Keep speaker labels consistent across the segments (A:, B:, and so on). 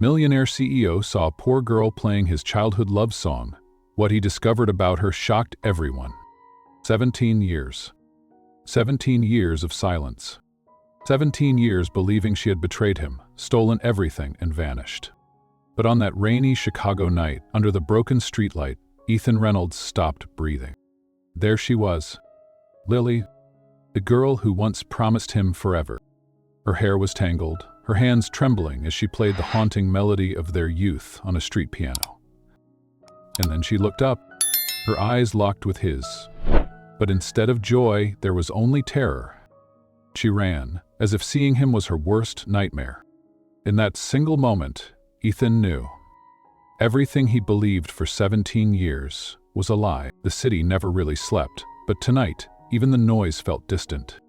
A: Millionaire CEO saw a poor girl playing his childhood love song. What he discovered about her shocked everyone. 17 years. 17 years of silence. 17 years believing she had betrayed him, stolen everything, and vanished. But on that rainy Chicago night, under the broken streetlight, Ethan Reynolds stopped breathing. There she was, Lily, the girl who once promised him forever. Her hair was tangled, her hands trembling as she played the haunting melody of their youth on a street piano. And then she looked up, her eyes locked with his. But instead of joy, there was only terror. She ran, as if seeing him was her worst nightmare. In that single moment, Ethan knew. Everything he believed for 17 years was a lie. The city never really slept, but tonight, even the noise felt distant.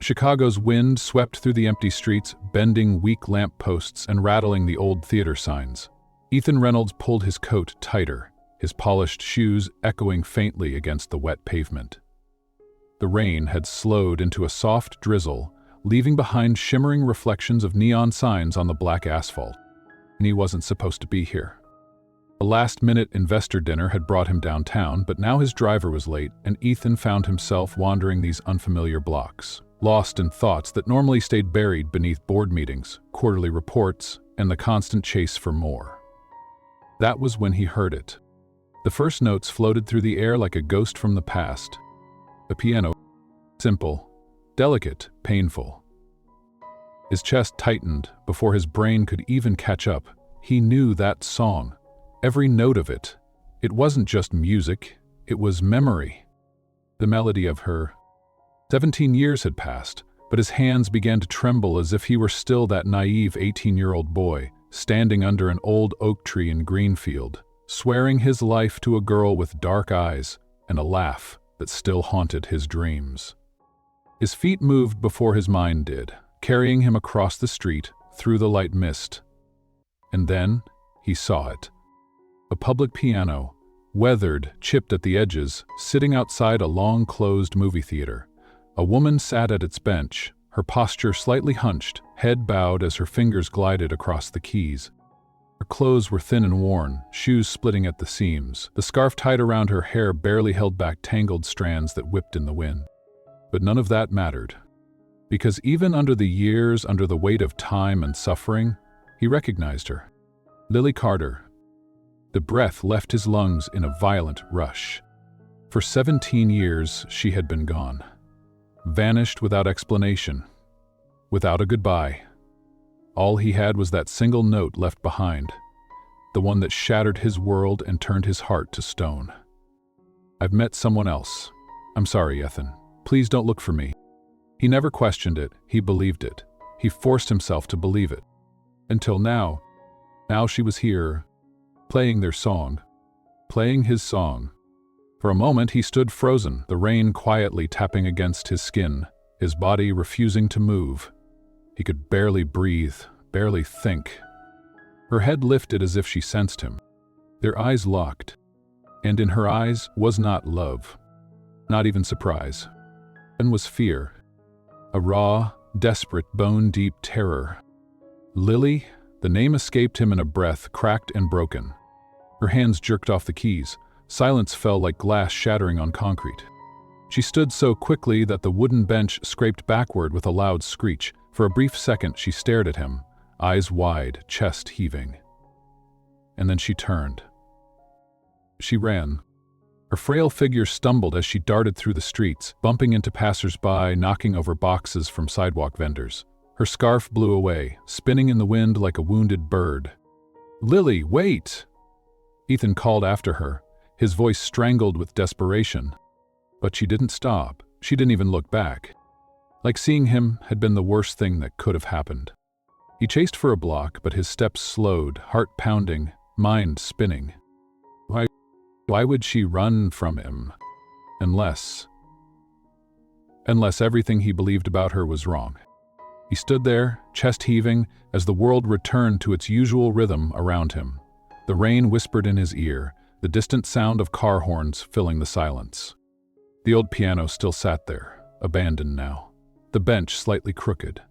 A: Chicago's wind swept through the empty streets, bending weak lamp posts and rattling the old theater signs. Ethan Reynolds pulled his coat tighter, his polished shoes echoing faintly against the wet pavement. The rain had slowed into a soft drizzle, leaving behind shimmering reflections of neon signs on the black asphalt. And he wasn't supposed to be here. A last-minute investor dinner had brought him downtown, but now his driver was late, and Ethan found himself wandering these unfamiliar blocks, lost in thoughts that normally stayed buried beneath board meetings, quarterly reports, and the constant chase for more. That was when he heard it. The first notes floated through the air like a ghost from the past. The piano, simple, delicate, painful. His chest tightened before his brain could even catch up. He knew that song, every note of it. It wasn't just music, it was memory. The melody of her. 17 years had passed, but his hands began to tremble as if he were still that naive 18-year-old boy, standing under an old oak tree in Greenfield, swearing his life to a girl with dark eyes and a laugh that still haunted his dreams. His feet moved before his mind did, carrying him across the street, through the light mist. And then he saw it. A public piano, weathered, chipped at the edges, sitting outside a long-closed movie theater. A woman sat at its bench, her posture slightly hunched, head bowed as her fingers glided across the keys. Her clothes were thin and worn, shoes splitting at the seams. The scarf tied around her hair barely held back tangled strands that whipped in the wind. But none of that mattered. Because even under the years, under the weight of time and suffering, he recognized her. Lily Carter. The breath left his lungs in a violent rush. For 17 years, she had been gone. Vanished without explanation. Without a goodbye. All he had was that single note left behind, the one that shattered his world and turned his heart to stone. I've met someone else. I'm sorry, Ethan. Please don't look for me. He never questioned it, he believed it. He forced himself to believe it. Until now. Now she was here, playing their song. Playing his song. For a moment he stood frozen, the rain quietly tapping against his skin, his body refusing to move. He could barely breathe, barely think. Her head lifted as if she sensed him. Their eyes locked. And in her eyes was not love, not even surprise. And was fear. A raw, desperate, bone-deep terror. Lily, the name escaped him in a breath, cracked and broken. Her hands jerked off the keys. Silence fell like glass shattering on concrete. She stood so quickly that the wooden bench scraped backward with a loud screech. For a brief second she stared at him, eyes wide, chest heaving. And then she turned. She ran. Her frail figure stumbled as she darted through the streets, bumping into passers-by, knocking over boxes from sidewalk vendors. Her scarf blew away, spinning in the wind like a wounded bird. "Lily, wait!" Ethan called after her, his voice strangled with desperation. But she didn't stop. She didn't even look back. Like seeing him had been the worst thing that could have happened. He chased for a block, but his steps slowed, heart pounding, mind spinning. Why would she run from him? Unless everything he believed about her was wrong. He stood there, chest heaving, as the world returned to its usual rhythm around him. The rain whispered in his ear, the distant sound of car horns filling the silence. The old piano still sat there, abandoned now. The bench slightly crooked.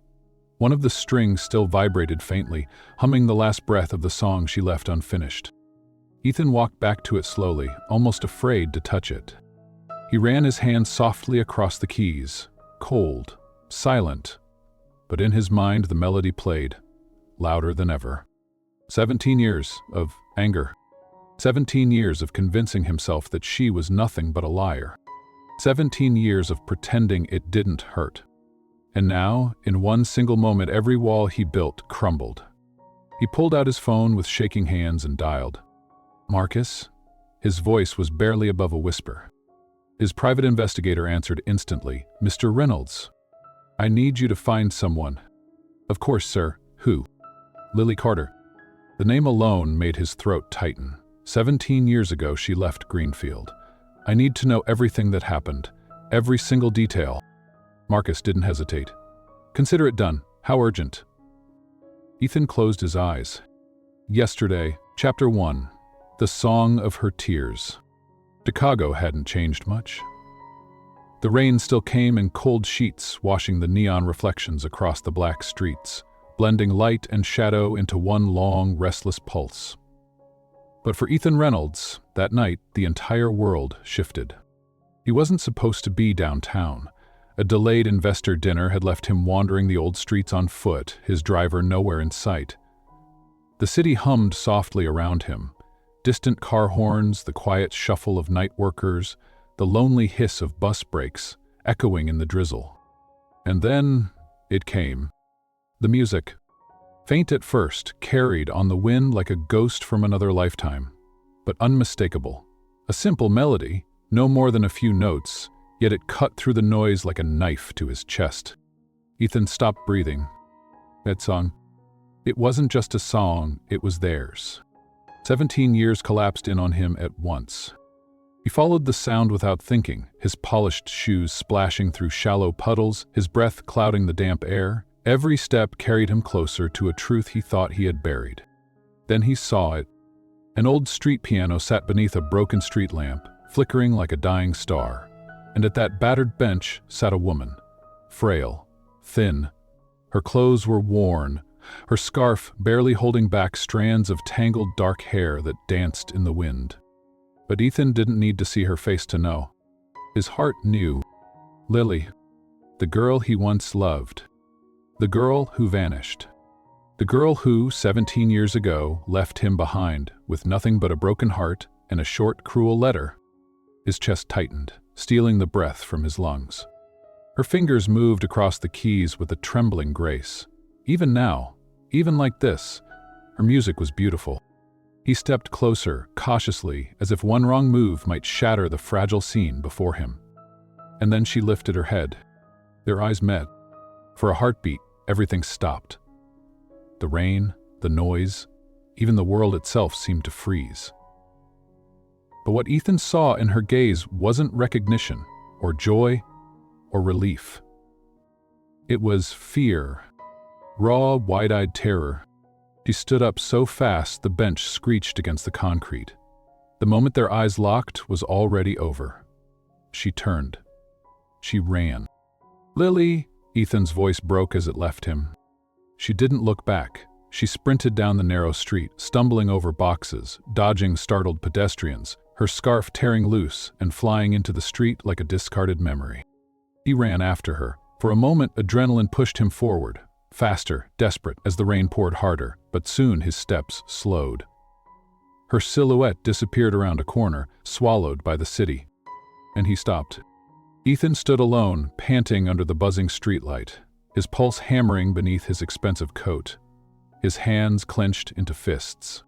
A: One of the strings still vibrated faintly, humming the last breath of the song she left unfinished. Ethan walked back to it slowly, almost afraid to touch it. He ran his hand softly across the keys, cold, silent, but in his mind the melody played, louder than ever. 17 years of anger. 17 years of convincing himself that she was nothing but a liar. 17 years of pretending it didn't hurt. And now, in one single moment, every wall he built crumbled. He pulled out his phone with shaking hands and dialed. Marcus? His voice was barely above a whisper. His private investigator answered instantly. Mr. Reynolds, I need you to find someone. Of course, sir. Who? Lily Carter. The name alone made his throat tighten. 17 years ago, she left Greenfield. I need to know everything that happened, every single detail. Marcus didn't hesitate. Consider it done. How urgent? Ethan closed his eyes. Yesterday, Chapter 1. The Song of Her Tears. Chicago hadn't changed much. The rain still came in cold sheets, washing the neon reflections across the black streets, blending light and shadow into one long, restless pulse. But for Ethan Reynolds, that night, the entire world shifted. He wasn't supposed to be downtown. A delayed investor dinner had left him wandering the old streets on foot, his driver nowhere in sight. The city hummed softly around him. Distant car horns, the quiet shuffle of night workers, the lonely hiss of bus brakes, echoing in the drizzle. And then it came. The music. Faint at first, carried on the wind like a ghost from another lifetime, but unmistakable. A simple melody, no more than a few notes, yet it cut through the noise like a knife to his chest. Ethan stopped breathing. That song. It wasn't just a song, it was theirs. 17 years collapsed in on him at once. He followed the sound without thinking, his polished shoes splashing through shallow puddles, his breath clouding the damp air. Every step carried him closer to a truth he thought he had buried. Then he saw it. An old street piano sat beneath a broken street lamp, flickering like a dying star. And at that battered bench sat a woman, frail, thin. Her clothes were worn, her scarf barely holding back strands of tangled dark hair that danced in the wind. But Ethan didn't need to see her face to know. His heart knew. Lily, the girl he once loved. The girl who vanished. The girl who, 17 years ago, left him behind with nothing but a broken heart and a short, cruel letter. His chest tightened, stealing the breath from his lungs. Her fingers moved across the keys with a trembling grace. Even now, even like this, her music was beautiful. He stepped closer, cautiously, as if one wrong move might shatter the fragile scene before him. And then she lifted her head. Their eyes met. For a heartbeat, everything stopped. The rain, the noise, even the world itself seemed to freeze. But what Ethan saw in her gaze wasn't recognition, or joy, or relief. It was fear. Raw, wide-eyed terror. She stood up so fast the bench screeched against the concrete. The moment their eyes locked was already over. She turned. She ran. Lily, Ethan's voice broke as it left him. She didn't look back. She sprinted down the narrow street, stumbling over boxes, dodging startled pedestrians, her scarf tearing loose and flying into the street like a discarded memory. He ran after her. For a moment, adrenaline pushed him forward. Faster, desperate, as the rain poured harder, but soon his steps slowed. Her silhouette disappeared around a corner, swallowed by the city. And he stopped. Ethan stood alone, panting under the buzzing streetlight, his pulse hammering beneath his expensive coat, his hands clenched into fists.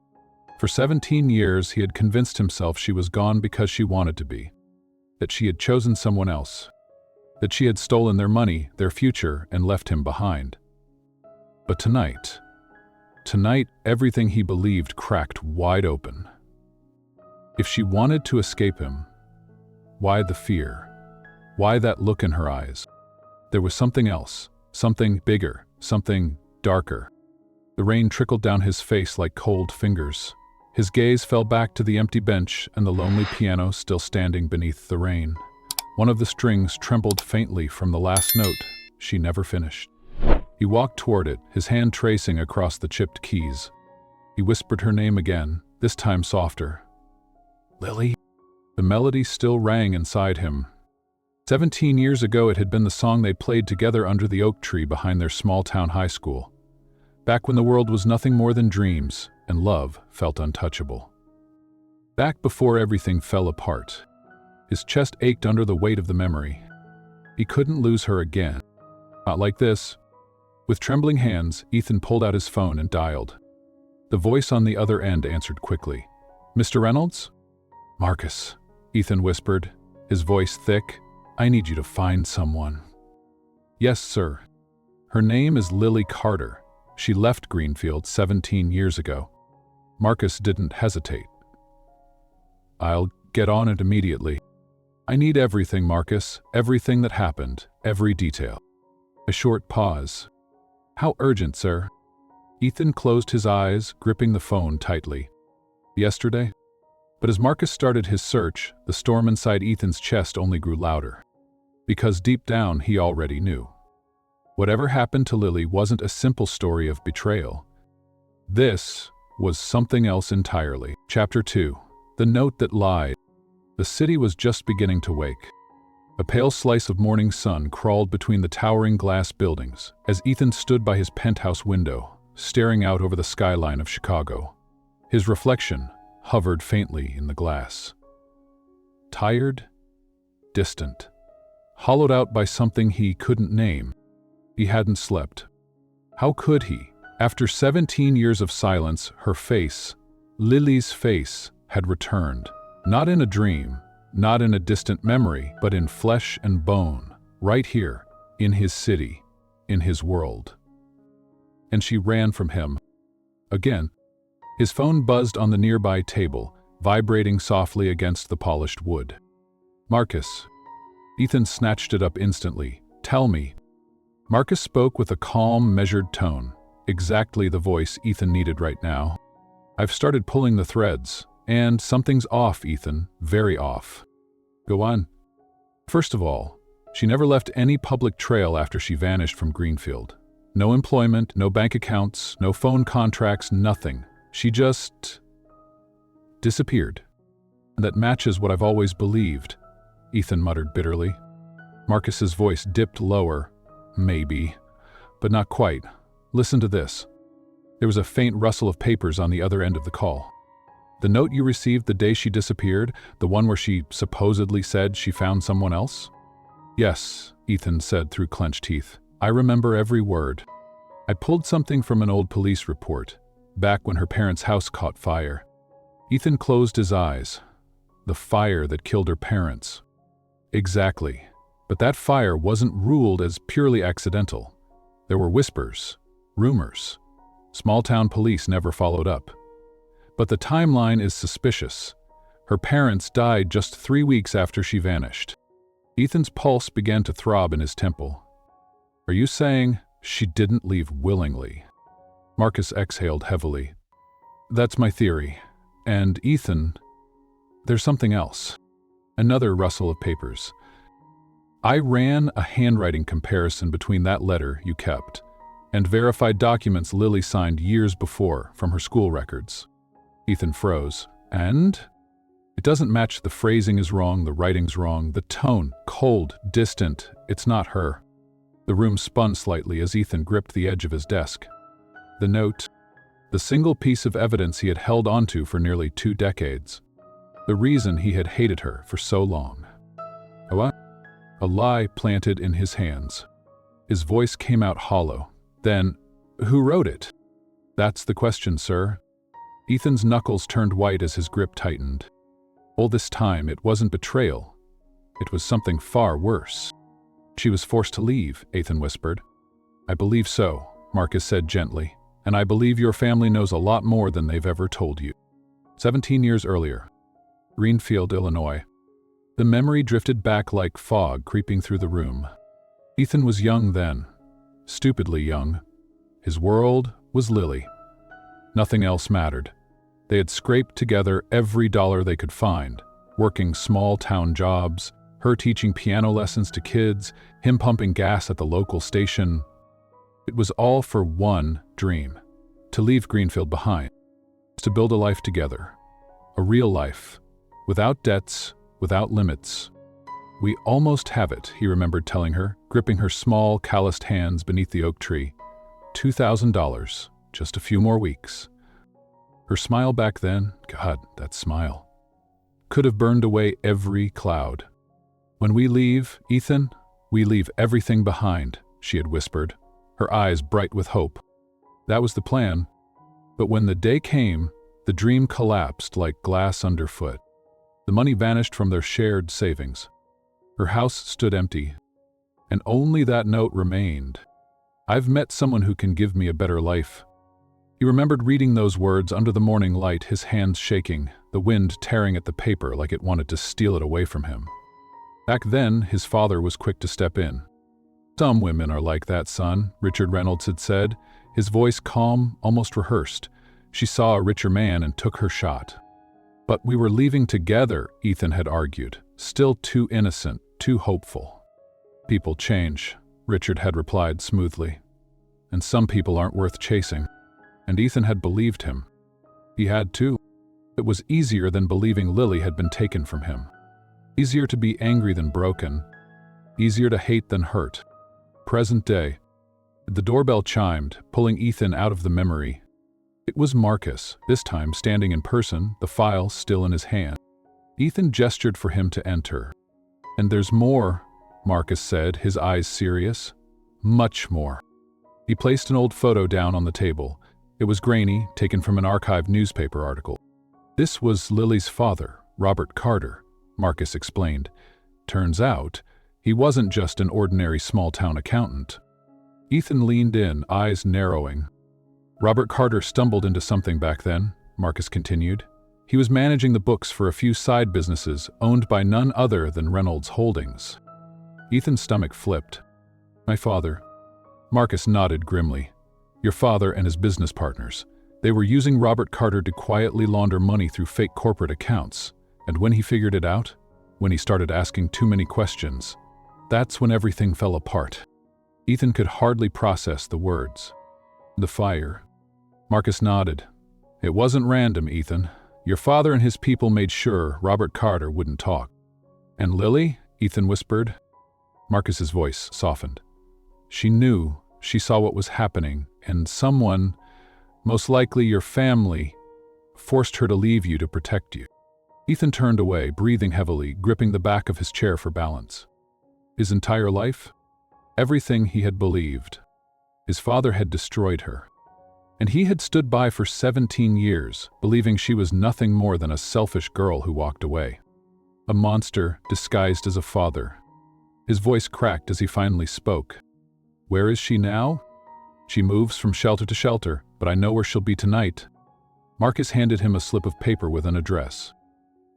A: For 17 years he had convinced himself she was gone because she wanted to be, that she had chosen someone else, that she had stolen their money, their future, and left him behind. But tonight, everything he believed cracked wide open. If she wanted to escape him, why the fear? Why that look in her eyes? There was something else, something bigger, something darker. The rain trickled down his face like cold fingers. His gaze fell back to the empty bench and the lonely piano still standing beneath the rain. One of the strings trembled faintly from the last note she never finished. He walked toward it, his hand tracing across the chipped keys. He whispered her name again, this time softer. Lily? The melody still rang inside him. 17 years ago it had been the song they played together under the oak tree behind their small-town high school. Back when the world was nothing more than dreams, and love felt untouchable. Back before everything fell apart. His chest ached under the weight of the memory. He couldn't lose her again. Not like this. With trembling hands, Ethan pulled out his phone and dialed. The voice on the other end answered quickly. Mr. Reynolds? Marcus, Ethan whispered, his voice thick. I need you to find someone. Yes, sir. Her name is Lily Carter. She left Greenfield 17 years ago. Marcus didn't hesitate. I'll get on it immediately. I need everything, Marcus, everything that happened, every detail. A short pause. How urgent, sir? Ethan closed his eyes, gripping the phone tightly. Yesterday? But as Marcus started his search, the storm inside Ethan's chest only grew louder. Because deep down, he already knew. Whatever happened to Lily wasn't a simple story of betrayal. This was something else entirely. Chapter 2. The Note That Lied. The city was just beginning to wake. A pale slice of morning sun crawled between the towering glass buildings as Ethan stood by his penthouse window, staring out over the skyline of Chicago. His reflection hovered faintly in the glass. Tired, distant, hollowed out by something he couldn't name. He hadn't slept. How could he? After 17 years of silence, her face, Lily's face, had returned. Not in a dream, not in a distant memory, but in flesh and bone, right here, in his city, in his world. And she ran from him. Again, his phone buzzed on the nearby table, vibrating softly against the polished wood. Marcus. Ethan snatched it up instantly. Tell me. Marcus spoke with a calm, measured tone, exactly the voice Ethan needed right now. I've started pulling the threads, and something's off, Ethan, very off. Go on. First of all, she never left any public trail after she vanished from Greenfield. No employment, no bank accounts, no phone contracts, nothing. She just disappeared. That matches what I've always believed, Ethan muttered bitterly. Marcus's voice dipped lower. Maybe, but not quite. Listen to this. There was a faint rustle of papers on the other end of the call. The note you received the day she disappeared, the one where she supposedly said she found someone else? Yes, Ethan said through clenched teeth. I remember every word. I pulled something from an old police report, back when her parents' house caught fire. Ethan closed his eyes. The fire that killed her parents. Exactly. But that fire wasn't ruled as purely accidental. There were whispers, rumors. Small-town police never followed up. But the timeline is suspicious. Her parents died just 3 weeks after she vanished. Ethan's pulse began to throb in his temple. Are you saying she didn't leave willingly? Marcus exhaled heavily. That's my theory. And Ethan, there's something else. Another rustle of papers. I ran a handwriting comparison between that letter you kept and verified documents Lily signed years before from her school records. Ethan froze. And? It doesn't match. The phrasing is wrong, the writing's wrong, the tone, cold, distant. It's not her. The room spun slightly as Ethan gripped the edge of his desk. The note, the single piece of evidence he had held onto for nearly 2 decades. The reason he had hated her for so long. What? A lie planted in his hands. His voice came out hollow. Then, who wrote it? That's the question, sir. Ethan's knuckles turned white as his grip tightened. All this time, it wasn't betrayal. It was something far worse. She was forced to leave, Ethan whispered. I believe so, Marcus said gently, and I believe your family knows a lot more than they've ever told you. 17 years earlier, Greenfield, Illinois. The memory drifted back like fog creeping through the room. Ethan was young then, stupidly young. His world was Lily. Nothing else mattered. They had scraped together every dollar they could find, working small-town jobs, her teaching piano lessons to kids, him pumping gas at the local station. It was all for one dream: to leave Greenfield behind, to build a life together, a real life, without debts, without limits. "We almost have it," he remembered telling her, gripping her small, calloused hands beneath the oak tree. $2,000, just a few more weeks. Her smile back then, God, that smile, could have burned away every cloud. "When we leave, Ethan, we leave everything behind," she had whispered, her eyes bright with hope. That was the plan. But when the day came, the dream collapsed like glass underfoot. The money vanished from their shared savings. Her house stood empty, and only that note remained. "I've met someone who can give me a better life." He remembered reading those words under the morning light, his hands shaking, the wind tearing at the paper like it wanted to steal it away from him. Back then, his father was quick to step in. "Some women are like that, son," Richard Reynolds had said, his voice calm, almost rehearsed. She saw a richer man and took her shot. "But we were leaving together," Ethan had argued, still too innocent, too hopeful. "People change," Richard had replied smoothly. "And some people aren't worth chasing." And Ethan had believed him. He had too. It was easier than believing Lily had been taken from him. Easier to be angry than broken. Easier to hate than hurt. Present day. The doorbell chimed, pulling Ethan out of the memory. It was Marcus, this time standing in person, the file still in his hand. Ethan gestured for him to enter. "And there's more," Marcus said, his eyes serious. "Much more." He placed an old photo down on the table. It was grainy, taken from an archived newspaper article. "This was Lily's father, Robert Carter," Marcus explained. Turns out, he wasn't just an ordinary small-town accountant. Ethan leaned in, eyes narrowing. "Robert Carter stumbled into something back then," Marcus continued. "He was managing the books for a few side businesses owned by none other than Reynolds Holdings." Ethan's stomach flipped. "My father." Marcus nodded grimly. "Your father and his business partners. They were using Robert Carter to quietly launder money through fake corporate accounts. And when he figured it out, when he started asking too many questions, that's when everything fell apart." Ethan could hardly process the words. "The fire." Marcus nodded. "It wasn't random, Ethan. Your father and his people made sure Robert Carter wouldn't talk." "And Lily?" Ethan whispered. Marcus's voice softened. "She knew, she saw what was happening, and someone, most likely your family, forced her to leave you to protect you." Ethan turned away, breathing heavily, gripping the back of his chair for balance. His entire life? Everything he had believed. His father had destroyed her. And he had stood by for 17 years, believing she was nothing more than a selfish girl who walked away. A monster disguised as a father. His voice cracked as he finally spoke. "Where is she now?" "She moves from shelter to shelter, but I know where she'll be tonight." Marcus handed him a slip of paper with an address.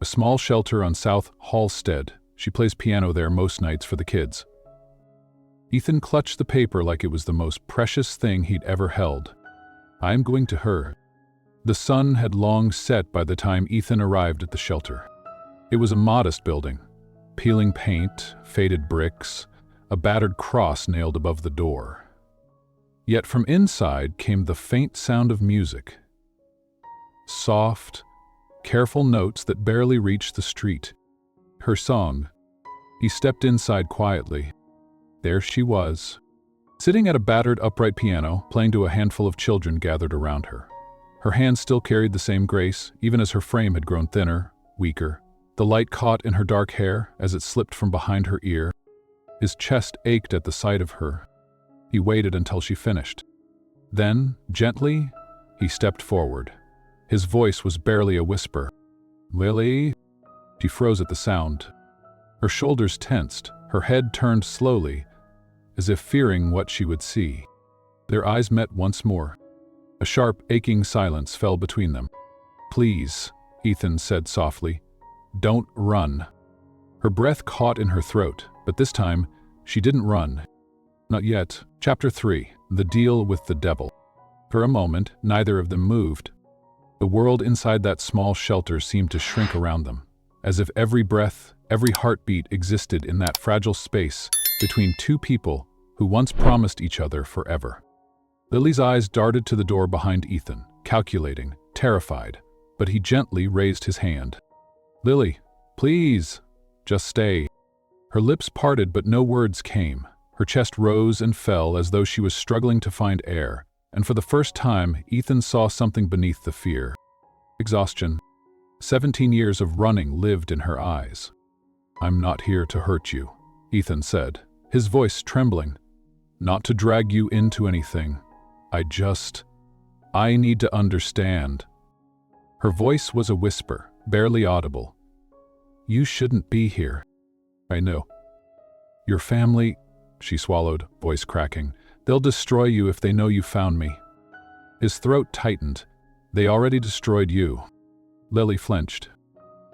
A: "A small shelter on South Halstead. She plays piano there most nights for the kids." Ethan clutched the paper like it was the most precious thing he'd ever held. "I am going to her." The sun had long set by the time Ethan arrived at the shelter. It was a modest building. Peeling paint, faded bricks, a battered cross nailed above the door. Yet from inside came the faint sound of music. Soft, careful notes that barely reached the street. Her song. He stepped inside quietly. There she was, sitting at a battered upright piano, playing to a handful of children gathered around her. Her hands still carried the same grace, even as her frame had grown thinner, weaker. The light caught in her dark hair as it slipped from behind her ear. His chest ached at the sight of her. He waited until she finished. Then, gently, he stepped forward. His voice was barely a whisper. "Lily?" She froze at the sound. Her shoulders tensed, her head turned slowly, as if fearing what she would see. Their eyes met once more. A sharp, aching silence fell between them. "Please," Ethan said softly, "don't run." Her breath caught in her throat, but this time, she didn't run. Not yet. Chapter 3. The Deal with the Devil. For a moment, neither of them moved. The world inside that small shelter seemed to shrink around them, as if every breath, every heartbeat existed in that fragile space between two people who once promised each other forever. Lily's eyes darted to the door behind Ethan, calculating, terrified, but he gently raised his hand. "Lily, please, just stay." Her lips parted but no words came. Her chest rose and fell as though she was struggling to find air, and for the first time, Ethan saw something beneath the fear. Exhaustion. 17 years of running lived in her eyes. "I'm not here to hurt you," Ethan said, his voice trembling. "Not to drag you into anything. I need to understand." Her voice was a whisper, barely audible. "You shouldn't be here." "I know." "Your family," she swallowed, voice cracking. "They'll destroy you if they know you found me." His throat tightened. "They already destroyed you." Lily flinched.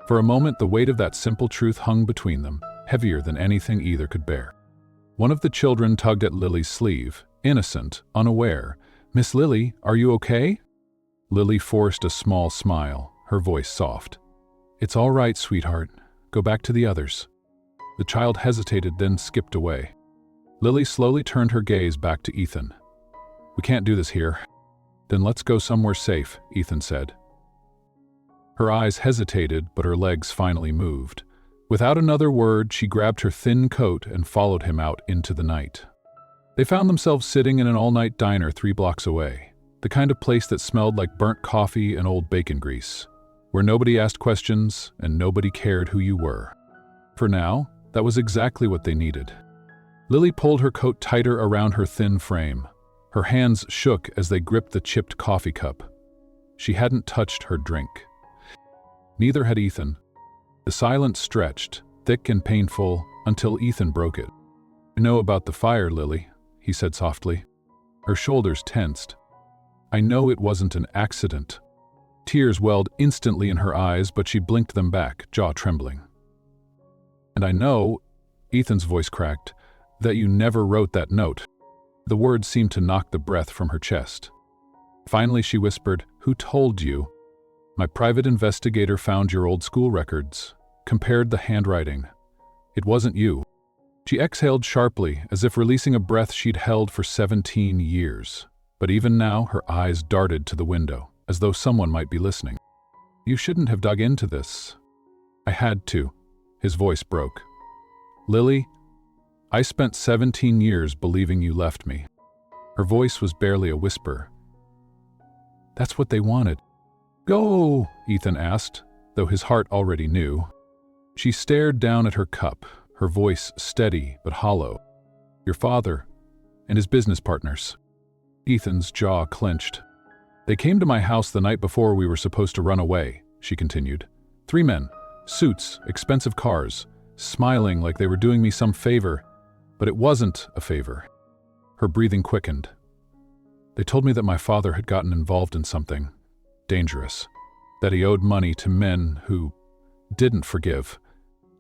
A: For a moment, the weight of that simple truth hung between them, heavier than anything either could bear. One of the children tugged at Lily's sleeve, innocent, unaware. "Miss Lily, are you okay?" Lily forced a small smile, her voice soft. "It's all right, sweetheart. Go back to the others." The child hesitated, then skipped away. Lily slowly turned her gaze back to Ethan. "We can't do this here." "Then let's go somewhere safe," Ethan said. Her eyes hesitated, but her legs finally moved. Without another word, she grabbed her thin coat and followed him out into the night. They found themselves sitting in an all-night diner 3 blocks away, the kind of place that smelled like burnt coffee and old bacon grease, where nobody asked questions and nobody cared who you were. For now, that was exactly what they needed. Lily pulled her coat tighter around her thin frame. Her hands shook as they gripped the chipped coffee cup. She hadn't touched her drink. Neither had Ethan. The silence stretched, thick and painful, until Ethan broke it. "I know about the fire, Lily," he said softly. Her shoulders tensed. "I know it wasn't an accident." Tears welled instantly in her eyes, but she blinked them back, jaw trembling. "And I know," Ethan's voice cracked, "that you never wrote that note." The words seemed to knock the breath from her chest. Finally she whispered, "Who told you?" "My private investigator found your old school records, compared the handwriting. It wasn't you." She exhaled sharply, as if releasing a breath she'd held for 17 years. But even now, her eyes darted to the window, as though someone might be listening. "You shouldn't have dug into this." "I had to." His voice broke. "Lily, I spent 17 years believing you left me." Her voice was barely a whisper. "That's what they wanted." "Go," Ethan asked, though his heart already knew. She stared down at her cup, her voice steady but hollow. "Your father and his business partners." Ethan's jaw clenched. "They came to my house the night before we were supposed to run away," she continued. 3 men, suits, expensive cars, smiling like they were doing me some favor, but it wasn't a favor. Her breathing quickened. "They told me that my father had gotten involved in something dangerous, that he owed money to men who didn't forgive,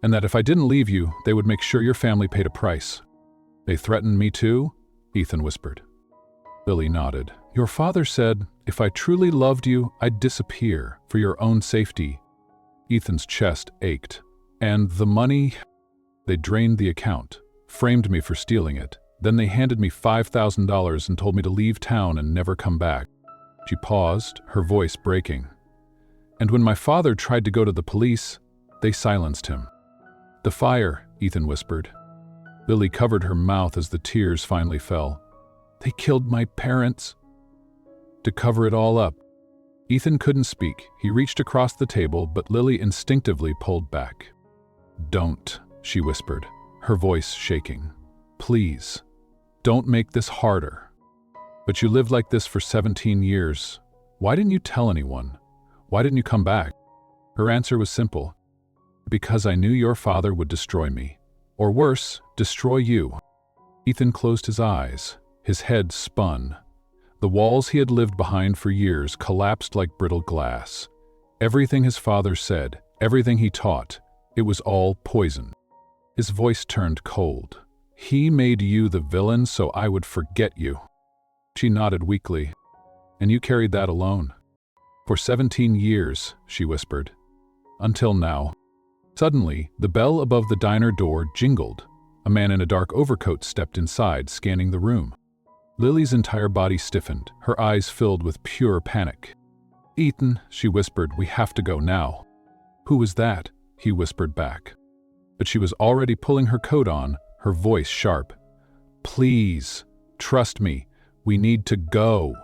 A: and that if I didn't leave you, they would make sure your family paid a price." "They threatened me too?" Ethan whispered. Lily nodded. "Your father said, if I truly loved you, I'd disappear for your own safety." Ethan's chest ached. "And the money?" "They drained the account, framed me for stealing it. Then they handed me $5,000 and told me to leave town and never come back." She paused, her voice breaking. "And when my father tried to go to the police, they silenced him." "The fire," Ethan whispered. Lily covered her mouth as the tears finally fell. "They killed my parents." To cover it all up. Ethan couldn't speak. He reached across the table, but Lily instinctively pulled back. "Don't," she whispered, her voice shaking. "Please, don't make this harder." "But you lived like this for 17 years. Why didn't you tell anyone? Why didn't you come back?" Her answer was simple. "Because I knew your father would destroy me. Or worse, destroy you." Ethan closed his eyes. His head spun. The walls he had lived behind for years collapsed like brittle glass. Everything his father said, everything he taught, it was all poison. His voice turned cold. "He made you the villain so I would forget you." She nodded weakly. "And you carried that alone." "For 17 years," she whispered. "Until now." Suddenly, the bell above the diner door jingled. A man in a dark overcoat stepped inside, scanning the room. Lily's entire body stiffened, her eyes filled with pure panic. "Ethan," she whispered, "we have to go now." "Who was that?" he whispered back. But she was already pulling her coat on, her voice sharp. "Please, trust me, we need to go."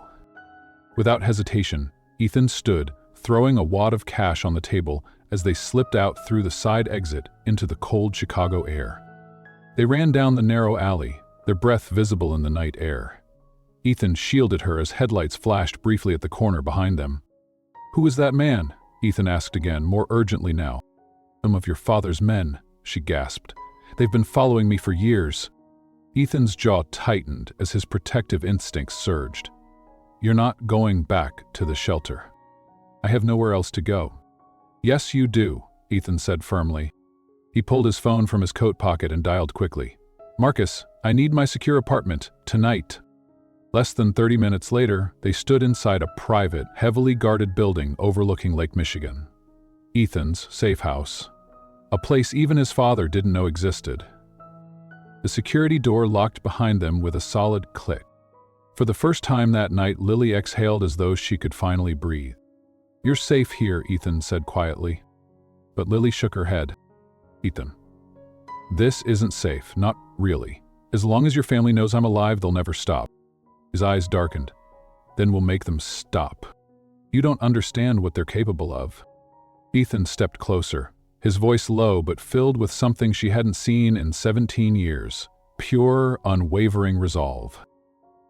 A: Without hesitation, Ethan stood, throwing a wad of cash on the table as they slipped out through the side exit into the cold Chicago air. They ran down the narrow alley, their breath visible in the night air. Ethan shielded her as headlights flashed briefly at the corner behind them. "Who is that man?" Ethan asked again, more urgently now. "Some of your father's men," she gasped. "They've been following me for years." Ethan's jaw tightened as his protective instincts surged. "You're not going back to the shelter. I have nowhere else to go." "Yes, you do," Ethan said firmly. He pulled his phone from his coat pocket and dialed quickly. "Marcus, I need my secure apartment, tonight." Less than 30 minutes later, they stood inside a private, heavily guarded building overlooking Lake Michigan. Ethan's safe house. A place even his father didn't know existed. The security door locked behind them with a solid click. For the first time that night, Lily exhaled as though she could finally breathe. "You're safe here," Ethan said quietly. But Lily shook her head. "Ethan, this isn't safe, not really. As long as your family knows I'm alive, they'll never stop." His eyes darkened. "Then we'll make them stop. You don't understand what they're capable of." Ethan stepped closer, his voice low but filled with something she hadn't seen in 17 years, pure, unwavering resolve.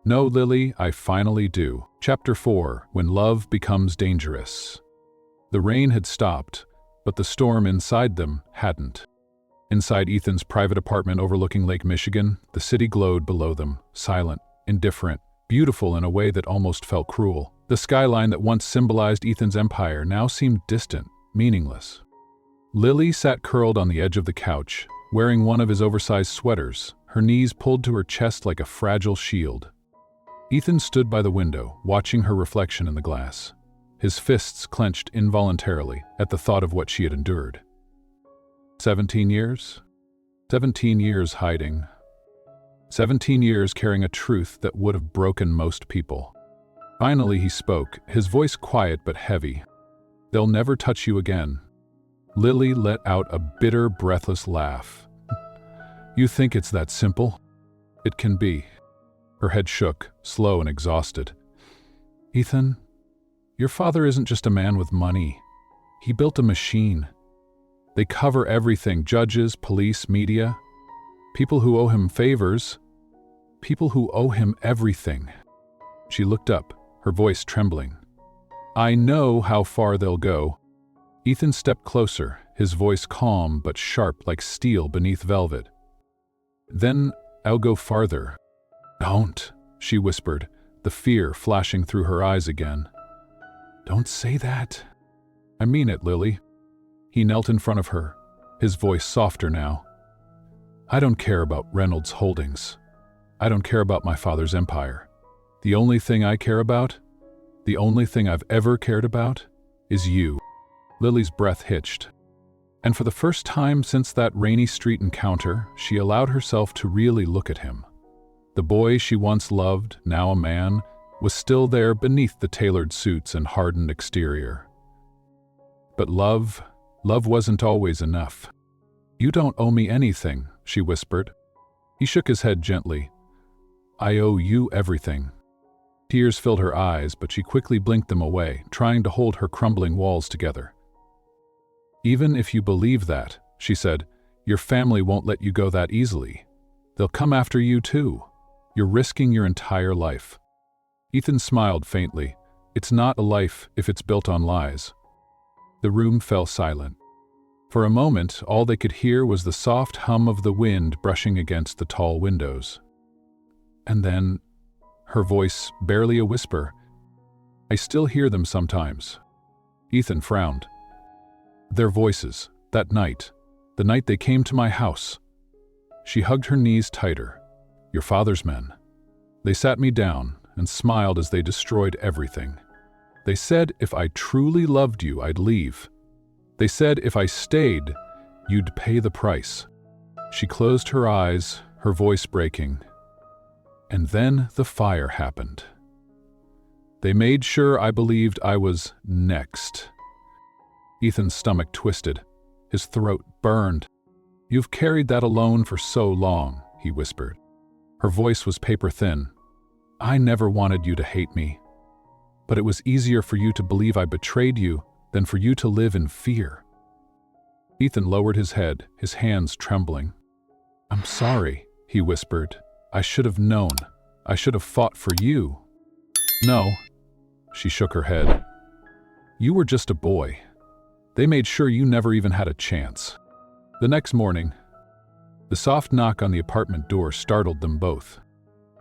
A: "No, Lily, I finally do." Chapter 4, When Love Becomes Dangerous. The rain had stopped, but the storm inside them hadn't. Inside Ethan's private apartment overlooking Lake Michigan, the city glowed below them, silent, indifferent, beautiful in a way that almost felt cruel. The skyline that once symbolized Ethan's empire now seemed distant, meaningless. Lily sat curled on the edge of the couch, wearing one of his oversized sweaters, her knees pulled to her chest like a fragile shield. Ethan stood by the window, watching her reflection in the glass, his fists clenched involuntarily at the thought of what she had endured. 17 years? 17 years hiding. 17 years carrying a truth that would have broken most people. Finally he spoke, his voice quiet but heavy. "They'll never touch you again." Lily let out a bitter, breathless laugh. "You think it's that simple?" "It can be." Her head shook, slow and exhausted. "Ethan, your father isn't just a man with money. He built a machine. They cover everything, judges, police, media. People who owe him favors. People who owe him everything." She looked up, her voice trembling. "I know how far they'll go." Ethan stepped closer, his voice calm but sharp like steel beneath velvet. "Then I'll go farther." "Don't," she whispered, the fear flashing through her eyes again. "Don't say that." "I mean it, Lily." He knelt in front of her, his voice softer now. "I don't care about Reynolds Holdings. I don't care about my father's empire. The only thing I care about, the only thing I've ever cared about, is you." Lily's breath hitched. And for the first time since that rainy street encounter, she allowed herself to really look at him. The boy she once loved, now a man, was still there beneath the tailored suits and hardened exterior. But love wasn't always enough. "You don't owe me anything," she whispered. He shook his head gently. "I owe you everything." Tears filled her eyes, but she quickly blinked them away, trying to hold her crumbling walls together. "Even if you believe that," she said, "your family won't let you go that easily. They'll come after you too. You're risking your entire life." Ethan smiled faintly. "It's not a life if it's built on lies." The room fell silent. For a moment, all they could hear was the soft hum of the wind brushing against the tall windows. And then, her voice barely a whisper, "I still hear them sometimes." Ethan frowned. "Their voices, that night, the night they came to my house." She hugged her knees tighter. "Your father's men. They sat me down and smiled as they destroyed everything. They said if I truly loved you, I'd leave. They said if I stayed, you'd pay the price." She closed her eyes, her voice breaking. And then the fire happened. They made sure I believed I was next. Ethan's stomach twisted. His throat burned. "You've carried that alone for so long," he whispered. Her voice was paper-thin. "I never wanted you to hate me. But it was easier for you to believe I betrayed you than for you to live in fear." Ethan lowered his head, his hands trembling. "I'm sorry," he whispered. "I should have known. I should have fought for you." "No." She shook her head. "You were just a boy. They made sure you never even had a chance." The next morning, the soft knock on the apartment door startled them both.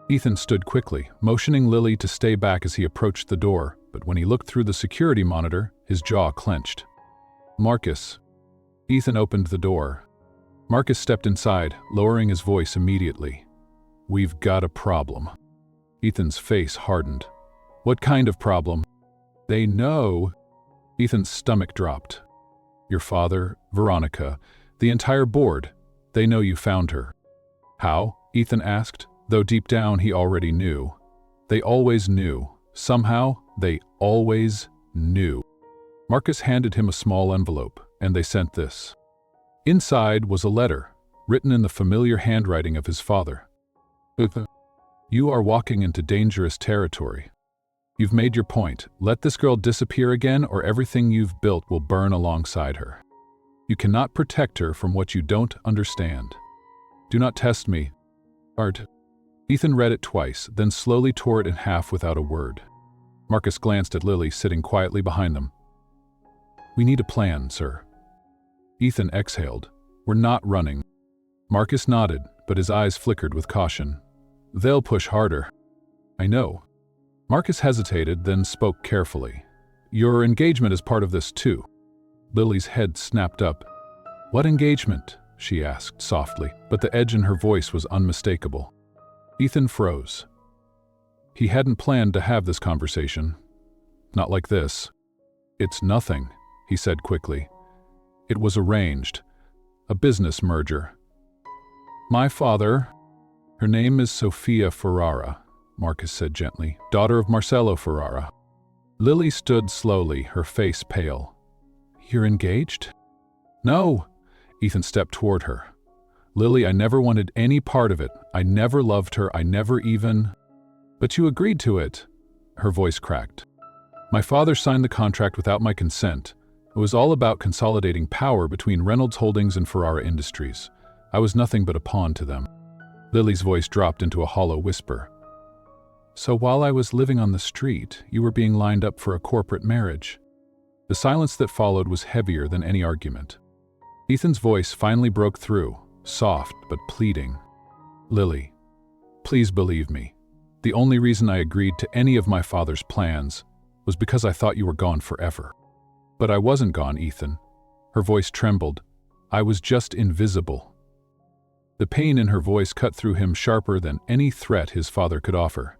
A: Ethan stood quickly, motioning Lily to stay back as he approached the door, but when he looked through the security monitor, his jaw clenched. "Marcus." Ethan opened the door. Marcus stepped inside, lowering his voice immediately. "We've got a problem." Ethan's face hardened. "What kind of problem?" "They know." Ethan's stomach dropped. "Your father, Veronica, the entire board, they know you found her." "How?" Ethan asked, though deep down he already knew. They always knew. Somehow, they always knew. Marcus handed him a small envelope, and they sent this. Inside was a letter, written in the familiar handwriting of his father. "You are walking into dangerous territory. You've made your point. Let this girl disappear again, or everything you've built will burn alongside her. You cannot protect her from what you don't understand. Do not test me, Art." Ethan read it twice, then slowly tore it in half without a word. Marcus glanced at Lily sitting quietly behind them. "We need a plan, sir." Ethan exhaled. "We're not running." Marcus nodded, but his eyes flickered with caution. "They'll push harder." "I know." Marcus hesitated, then spoke carefully. "Your engagement is part of this too." Lily's head snapped up. "What engagement?" she asked softly, but the edge in her voice was unmistakable. Ethan froze. He hadn't planned to have this conversation. Not like this. "It's nothing," he said quickly. "It was arranged. A business merger. My father—" "Her name is Sofia Ferrara," Marcus said gently, "daughter of Marcello Ferrara." Lily stood slowly, her face pale. "You're engaged?" "No." Ethan stepped toward her. "Lily, I never wanted any part of it. I never loved her. I never even—" "But you agreed to it." Her voice cracked. "My father signed the contract without my consent. It was all about consolidating power between Reynolds Holdings and Ferrara Industries. I was nothing but a pawn to them." Lily's voice dropped into a hollow whisper. "So while I was living on the street, you were being lined up for a corporate marriage." The silence that followed was heavier than any argument. Ethan's voice finally broke through, soft but pleading. "Lily, please believe me. The only reason I agreed to any of my father's plans was because I thought you were gone forever. But I wasn't gone, Ethan." Her voice trembled. "I was just invisible." The pain in her voice cut through him sharper than any threat his father could offer.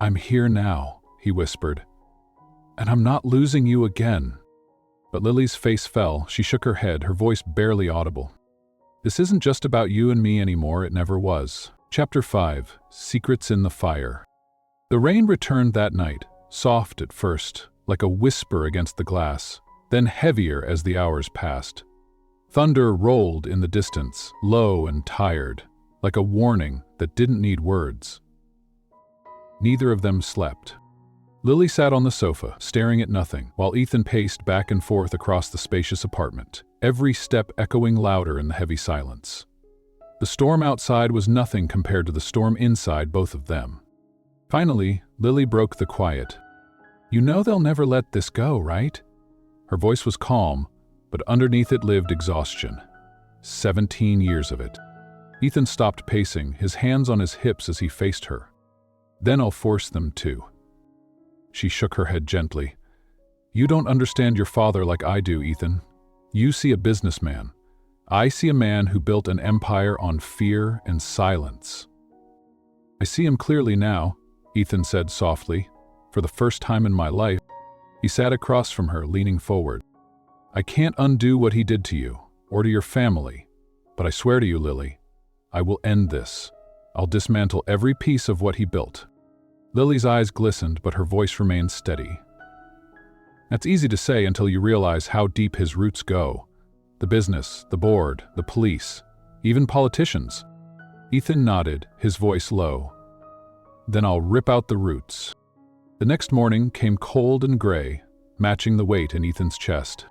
A: "I'm here now," he whispered. "And I'm not losing you again." But Lily's face fell. She shook her head, her voice barely audible. "This isn't just about you and me anymore. It never was." Chapter 5. Secrets in the Fire. The rain returned that night, soft at first, like a whisper against the glass, then heavier as the hours passed. Thunder rolled in the distance, low and tired, like a warning that didn't need words. Neither of them slept. Lily sat on the sofa, staring at nothing, while Ethan paced back and forth across the spacious apartment, every step echoing louder in the heavy silence. The storm outside was nothing compared to the storm inside both of them. Finally, Lily broke the quiet. "You know they'll never let this go, right?" Her voice was calm, but underneath it lived exhaustion. 17 years of it. Ethan stopped pacing, his hands on his hips as he faced her. "Then I'll force them to." She shook her head gently. "You don't understand your father like I do, Ethan. You see a businessman. I see a man who built an empire on fear and silence." "I see him clearly now," Ethan said softly. "For the first time in my life." He sat across from her, leaning forward. "I can't undo what he did to you, or to your family. But I swear to you, Lily, I will end this. I'll dismantle every piece of what he built." Lily's eyes glistened, but her voice remained steady. "That's easy to say until you realize how deep his roots go. The business, the board, the police, even politicians." Ethan nodded, his voice low. "Then I'll rip out the roots." The next morning came cold and gray, matching the weight in Ethan's chest.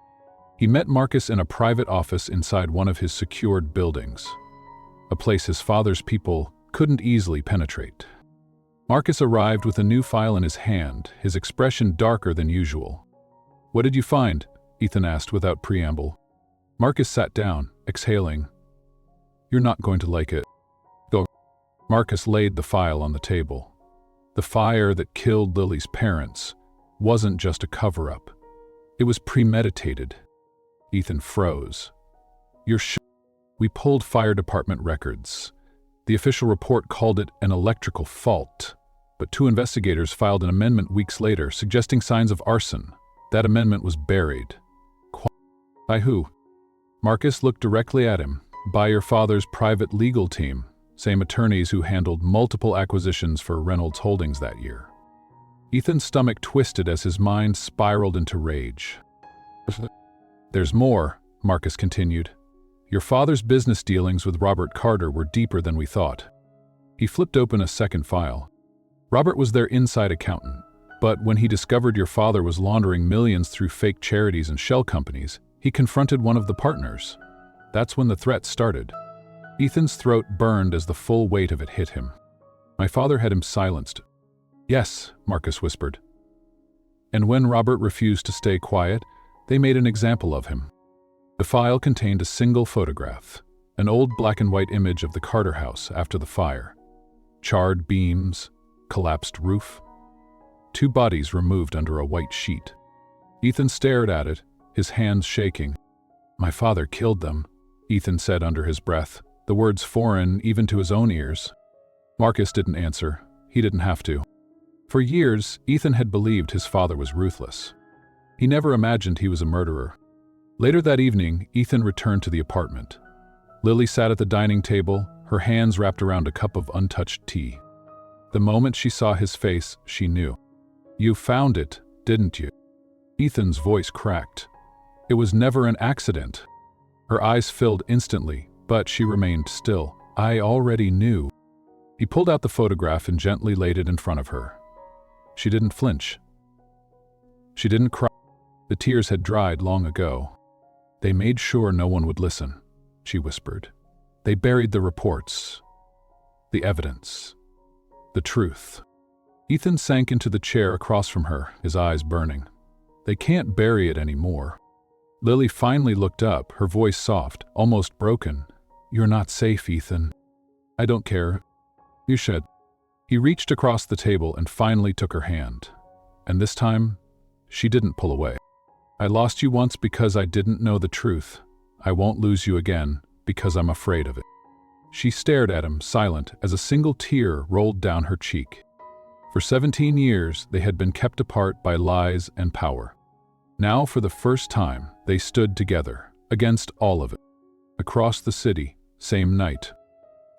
A: He met Marcus in a private office inside one of his secured buildings, a place his father's people couldn't easily penetrate. Marcus arrived with a new file in his hand, his expression darker than usual. "What did you find?" Ethan asked without preamble. Marcus sat down, exhaling. "You're not going to like it." Go. Marcus laid the file on the table. The fire that killed Lily's parents wasn't just a cover-up. It was premeditated. Ethan froze. "You're sure?" "We pulled fire department records. The official report called it an electrical fault, but 2 investigators filed an amendment weeks later suggesting signs of arson. That amendment was buried." "By who?" Marcus looked directly at him. "By your father's private legal team, same attorneys who handled multiple acquisitions for Reynolds Holdings that year." Ethan's stomach twisted as his mind spiraled into rage. "There's more," Marcus continued. "Your father's business dealings with Robert Carter were deeper than we thought." He flipped open a second file. Robert was their inside accountant, but when he discovered your father was laundering millions through fake charities and shell companies, he confronted one of the partners. That's when the threat started. Ethan's throat burned as the full weight of it hit him. "My father had him silenced." "Yes," Marcus whispered. "And when Robert refused to stay quiet, they made an example of him." The file contained a single photograph, an old black and white image of the Carter house after the fire. Charred beams, collapsed roof, 2 bodies removed under a white sheet. Ethan stared at it, his hands shaking. "My father killed them," Ethan said under his breath, the words foreign even to his own ears. Marcus didn't answer. He didn't have to. For years, Ethan had believed his father was ruthless. He never imagined he was a murderer. Later that evening, Ethan returned to the apartment. Lily sat at the dining table, her hands wrapped around a cup of untouched tea. The moment she saw his face, she knew. "You found it, didn't you?" Ethan's voice cracked. "It was never an accident." Her eyes filled instantly, but she remained still. "I already knew." He pulled out the photograph and gently laid it in front of her. She didn't flinch. She didn't cry. The tears had dried long ago. "They made sure no one would listen," she whispered. "They buried the reports, the evidence, the truth." Ethan sank into the chair across from her, his eyes burning. "They can't bury it anymore." Lily finally looked up, her voice soft, almost broken. "You're not safe, Ethan." "I don't care. You should." He reached across the table and finally took her hand. And this time, she didn't pull away. "I lost you once because I didn't know the truth. I won't lose you again because I'm afraid of it." She stared at him, silent, as a single tear rolled down her cheek. For 17 years, they had been kept apart by lies and power. Now, for the first time, they stood together, against all of it. Across the city, same night.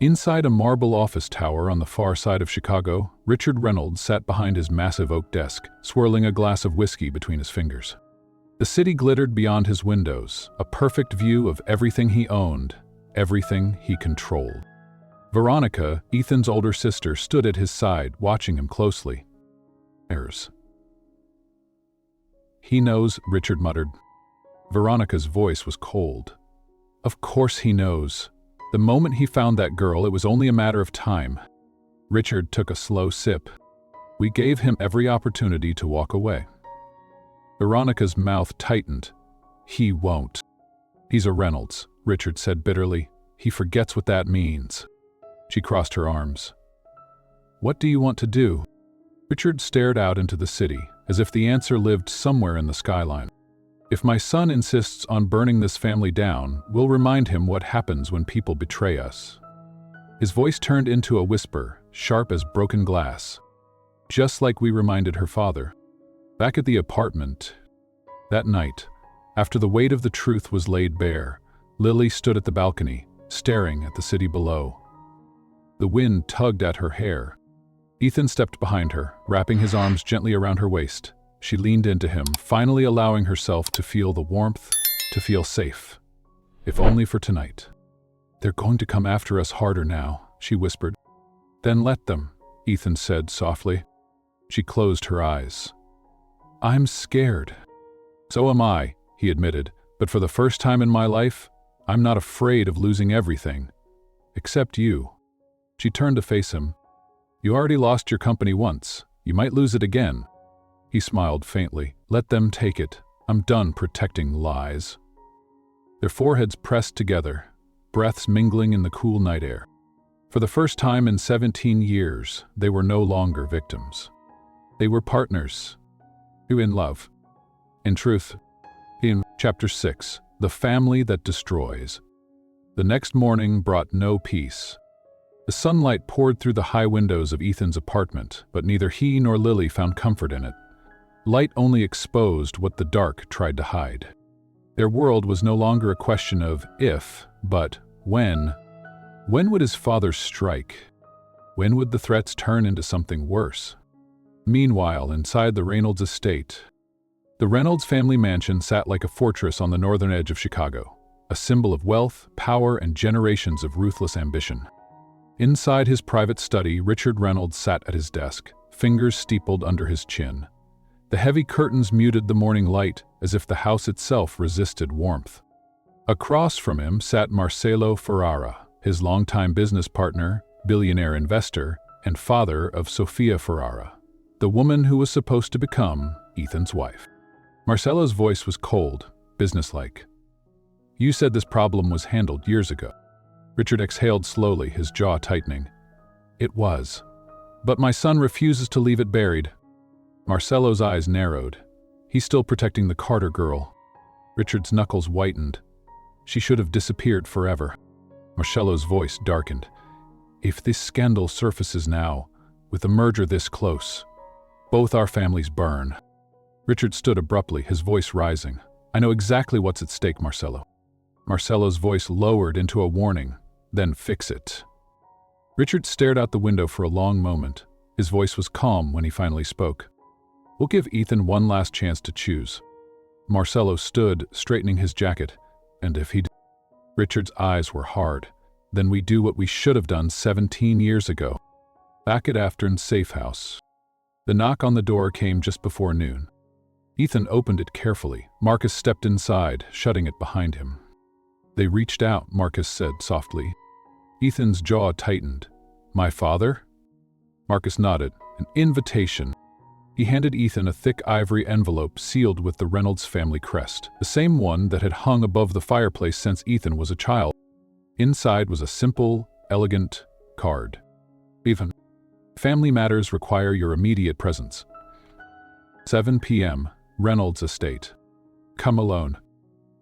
A: Inside a marble office tower on the far side of Chicago, Richard Reynolds sat behind his massive oak desk, swirling a glass of whiskey between his fingers. The city glittered beyond his windows, a perfect view of everything he owned, everything he controlled. Veronica, Ethan's older sister, stood at his side, watching him closely. "He knows," Richard muttered. Veronica's voice was cold. "Of course he knows. The moment he found that girl, it was only a matter of time." Richard took a slow sip. "We gave him every opportunity to walk away." Veronica's mouth tightened. "He won't." "He's a Reynolds," Richard said bitterly. "He forgets what that means." She crossed her arms. "What do you want to do?" Richard stared out into the city, as if the answer lived somewhere in the skyline. "If my son insists on burning this family down, we'll remind him what happens when people betray us." His voice turned into a whisper, sharp as broken glass. "Just like we reminded her father." Back at the apartment, that night, after the weight of the truth was laid bare, Lily stood at the balcony, staring at the city below. The wind tugged at her hair. Ethan stepped behind her, wrapping his arms gently around her waist. She leaned into him, finally allowing herself to feel the warmth, to feel safe. If only for tonight. "They're going to come after us harder now," she whispered. "Then let them," Ethan said softly. She closed her eyes. "I'm scared." "So am I," he admitted, "but for the first time in my life, I'm not afraid of losing everything. Except you." She turned to face him. "You already lost your company once. You might lose it again." He smiled faintly. "Let them take it. I'm done protecting lies." Their foreheads pressed together, breaths mingling in the cool night air. For the first time in 17 years, they were no longer victims. They were partners, who in love. In truth, in Chapter 6, The Family That Destroys. The next morning brought no peace. The sunlight poured through the high windows of Ethan's apartment, but neither he nor Lily found comfort in it. Light only exposed what the dark tried to hide. Their world was no longer a question of if, but when. When would his father strike? When would the threats turn into something worse? Meanwhile, inside the Reynolds estate, the Reynolds family mansion sat like a fortress on the northern edge of Chicago, a symbol of wealth, power, and generations of ruthless ambition. Inside his private study, Richard Reynolds sat at his desk, fingers steepled under his chin. The heavy curtains muted the morning light, as if the house itself resisted warmth. Across from him sat Marcelo Ferrara, his longtime business partner, billionaire investor, and father of Sofia Ferrara, the woman who was supposed to become Ethan's wife. Marcelo's voice was cold, businesslike. "You said this problem was handled years ago." Richard exhaled slowly, his jaw tightening. "It was. But my son refuses to leave it buried." Marcelo's eyes narrowed. "He's still protecting the Carter girl." Richard's knuckles whitened. "She should have disappeared forever." Marcelo's voice darkened. "If this scandal surfaces now, with a merger this close, both our families burn." Richard stood abruptly, his voice rising. "I know exactly what's at stake, Marcelo." Marcelo's voice lowered into a warning. "Then fix it." Richard stared out the window for a long moment. His voice was calm when he finally spoke. "We'll give Ethan one last chance to choose." Marcelo stood, straightening his jacket. "And if he..." Richard's eyes were hard. "Then we do what we should have done 17 years ago." Back at Afton's safe house. The knock on the door came just before noon. Ethan opened it carefully. Marcus stepped inside, shutting it behind him. "They reached out," Marcus said softly. Ethan's jaw tightened. "My father?" Marcus nodded. "An invitation." He handed Ethan a thick ivory envelope sealed with the Reynolds family crest, the same one that had hung above the fireplace since Ethan was a child. Inside was a simple, elegant card. "Ethan, family matters require your immediate presence. 7 p.m., Reynolds Estate. Come alone."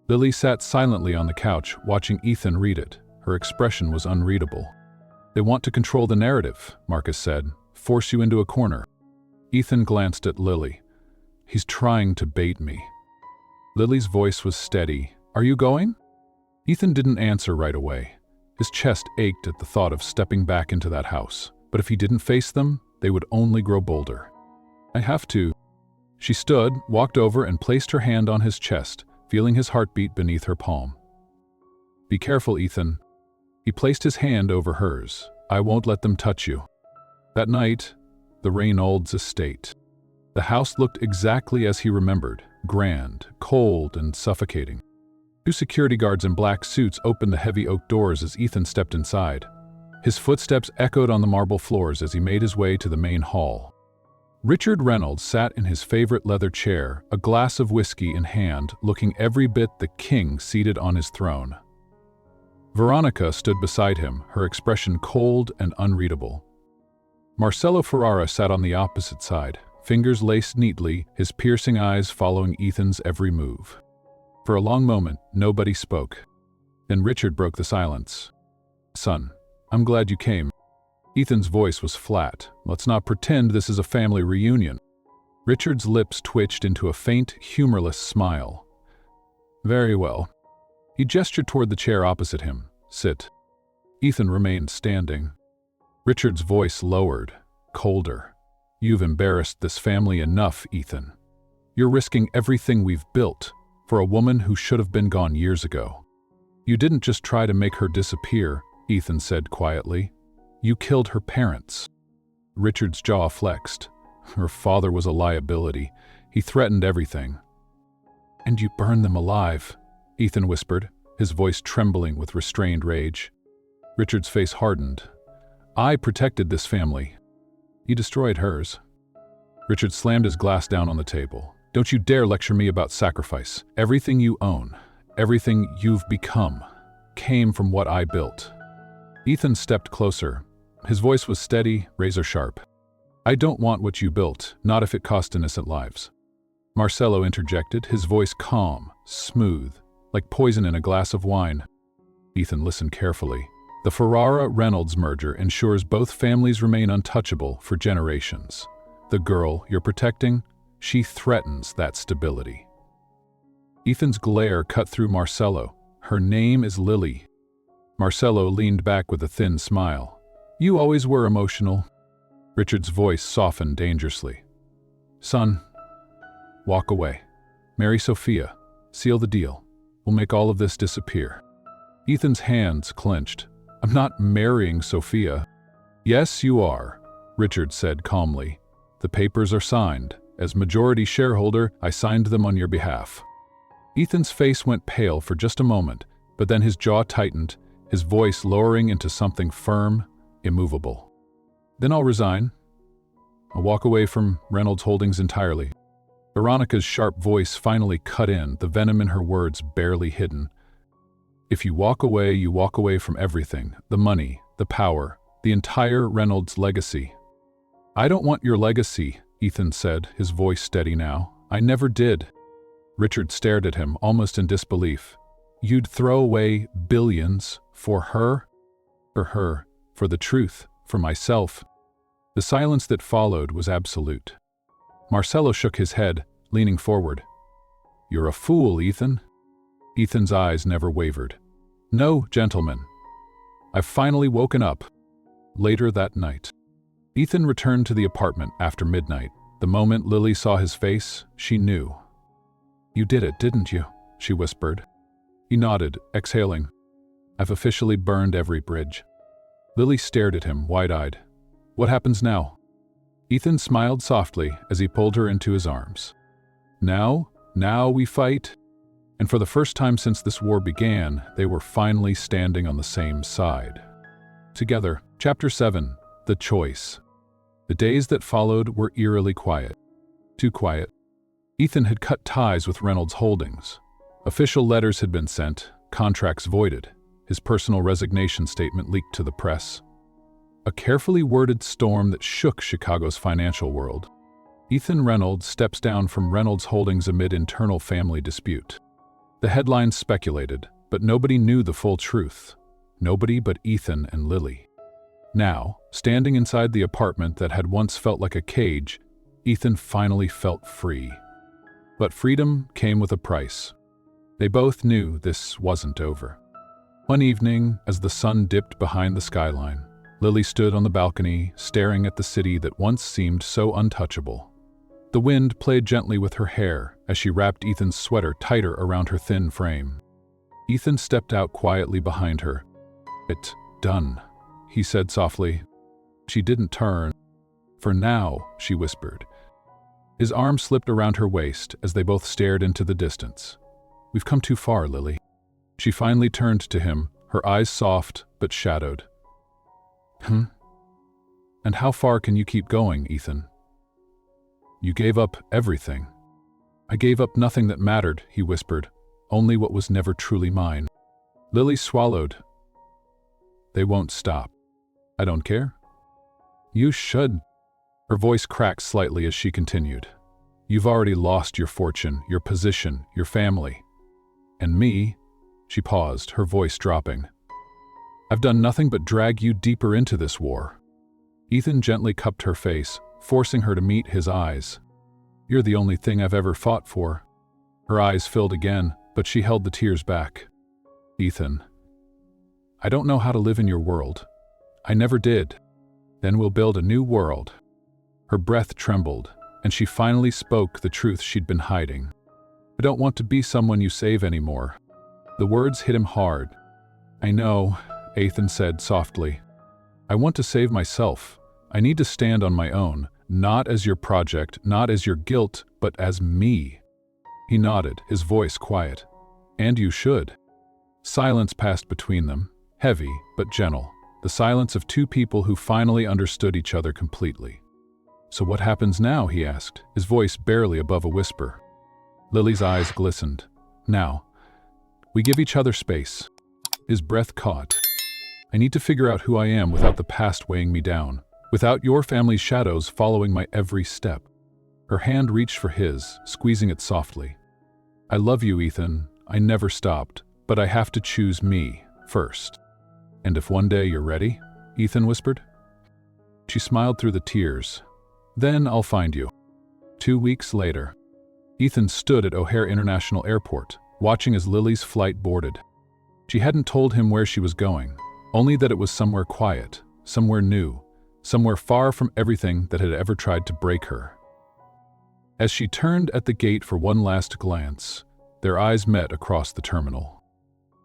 A: Lily sat silently on the couch, watching Ethan read it. Her expression was unreadable. "They want to control the narrative," Marcus said, "force you into a corner." Ethan glanced at Lily. "He's trying to bait me." Lily's voice was steady. "Are you going?" Ethan didn't answer right away. His chest ached at the thought of stepping back into that house. But if he didn't face them, they would only grow bolder. "I have to." She stood, walked over, and placed her hand on his chest, feeling his heartbeat beneath her palm. "Be careful, Ethan." He placed his hand over hers. "I won't let them touch you." That night, the Reynolds estate. The house looked exactly as he remembered, grand, cold, and suffocating. 2 security guards in black suits opened the heavy oak doors as Ethan stepped inside. His footsteps echoed on the marble floors as he made his way to the main hall. Richard Reynolds sat in his favorite leather chair, a glass of whiskey in hand, looking every bit the king seated on his throne. Veronica stood beside him, her expression cold and unreadable. Marcelo Ferrara sat on the opposite side, fingers laced neatly, his piercing eyes following Ethan's every move. For a long moment, nobody spoke. Then Richard broke the silence. "Son, I'm glad you came." Ethan's voice was flat. "Let's not pretend this is a family reunion." Richard's lips twitched into a faint, humorless smile. "Very well." He gestured toward the chair opposite him. "Sit." Ethan remained standing. Richard's voice lowered, colder. You've embarrassed this family enough, Ethan. You're risking everything we've built for a woman who should have been gone years ago. You didn't just try to make her disappear, Ethan said quietly. You killed her parents. Richard's jaw flexed. Her father was a liability. He threatened everything. And you burned them alive, Ethan whispered, his voice trembling with restrained rage. Richard's face hardened. I protected this family. You destroyed hers. Richard slammed his glass down on the table. Don't you dare lecture me about sacrifice. Everything you own, everything you've become, came from what I built. Ethan stepped closer. His voice was steady, razor sharp. I don't want what you built, not if it cost innocent lives. Marcello interjected, his voice calm, smooth, like poison in a glass of wine. Ethan listened carefully. The Ferrara-Reynolds merger ensures both families remain untouchable for generations. The girl you're protecting, she threatens that stability. Ethan's glare cut through Marcello. Her name is Lily. Marcello leaned back with a thin smile. You always were emotional. Richard's voice softened dangerously. Son, walk away. Marry Sophia. Seal the deal. We'll make all of this disappear. Ethan's hands clenched. I'm not marrying Sophia. Yes, you are, Richard said calmly. The papers are signed. As majority shareholder, I signed them on your behalf. Ethan's face went pale for just a moment, but then his jaw tightened, his voice lowering into something firm, immovable. Then I'll resign. I'll walk away from Reynolds Holdings entirely. Veronica's sharp voice finally cut in, the venom in her words barely hidden. If you walk away from everything, the money, the power, the entire Reynolds legacy. I don't want your legacy, Ethan said, his voice steady now. I never did. Richard stared at him, almost in disbelief. You'd throw away billions for her? For her, for the truth, for myself. The silence that followed was absolute. Marcello shook his head, leaning forward. You're a fool, Ethan. Ethan's eyes never wavered. No, gentlemen. I've finally woken up. Later that night. Ethan returned to the apartment after midnight. The moment Lily saw his face, she knew. You did it, didn't you? She whispered. He nodded, exhaling. I've officially burned every bridge. Lily stared at him, wide-eyed. What happens now? Ethan smiled softly as he pulled her into his arms. Now we fight. And for the first time since this war began, they were finally standing on the same side. Together. Chapter 7. The Choice. The days that followed were eerily quiet. Too quiet. Ethan had cut ties with Reynolds Holdings. Official letters had been sent, contracts voided. His personal resignation statement leaked to the press. A carefully worded storm that shook Chicago's financial world. Ethan Reynolds steps down from Reynolds Holdings amid internal family dispute. The headlines speculated, but nobody knew the full truth. Nobody but Ethan and Lily. Now, standing inside the apartment that had once felt like a cage, Ethan finally felt free. But freedom came with a price. They both knew this wasn't over. One evening, as the sun dipped behind the skyline, Lily stood on the balcony, staring at the city that once seemed so untouchable. The wind played gently with her hair as she wrapped Ethan's sweater tighter around her thin frame. Ethan stepped out quietly behind her. It's done, he said softly. She didn't turn. For now, she whispered. His arm slipped around her waist as they both stared into the distance. We've come too far, Lily. She finally turned to him, her eyes soft but shadowed. And how far can you keep going, Ethan? You gave up everything. I gave up nothing that mattered, he whispered, only what was never truly mine. Lily swallowed. They won't stop. I don't care. You should. Her voice cracked slightly as she continued. You've already lost your fortune, your position, your family. And me, she paused, her voice dropping. I've done nothing but drag you deeper into this war. Ethan gently cupped her face, forcing her to meet his eyes. You're the only thing I've ever fought for. Her eyes filled again, but she held the tears back. Ethan, I don't know how to live in your world. I never did. Then we'll build a new world." Her breath trembled, and she finally spoke the truth she'd been hiding. "I don't want to be someone you save anymore." The words hit him hard. "I know," Ethan said softly. "I want to save myself. I need to stand on my own, not as your project, not as your guilt, but as me." He nodded, his voice quiet. "And you should." Silence passed between them, heavy but gentle, the silence of two people who finally understood each other completely. "So what happens now?" he asked, his voice barely above a whisper. Lily's eyes glistened. "Now, we give each other space." His breath caught. "I need to figure out who I am without the past weighing me down, without your family's shadows following my every step." Her hand reached for his, squeezing it softly. "I love you, Ethan. I never stopped, but I have to choose me first." "And if one day you're ready?" Ethan whispered. She smiled through the tears. "Then I'll find you." 2 weeks later, Ethan stood at O'Hare International Airport, watching as Lily's flight boarded. She hadn't told him where she was going, only that it was somewhere quiet, somewhere new, somewhere far from everything that had ever tried to break her. As she turned at the gate for one last glance, their eyes met across the terminal.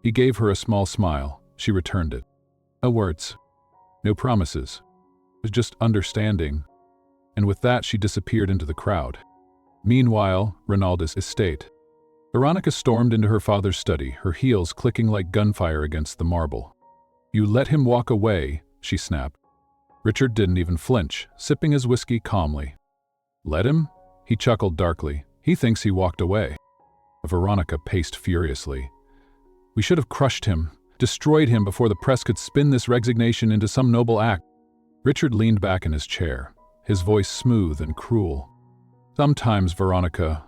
A: He gave her a small smile. She returned it. No words, no promises. It was just understanding. And with that, she disappeared into the crowd. Meanwhile, Ronaldo's estate. Veronica stormed into her father's study, her heels clicking like gunfire against the marble. "You let him walk away," she snapped. Richard didn't even flinch, sipping his whiskey calmly. "Let him?" He chuckled darkly. "He thinks he walked away." Veronica paced furiously. "We should have crushed him, destroyed him before the press could spin this resignation into some noble act." Richard leaned back in his chair, his voice smooth and cruel. "Sometimes, Veronica,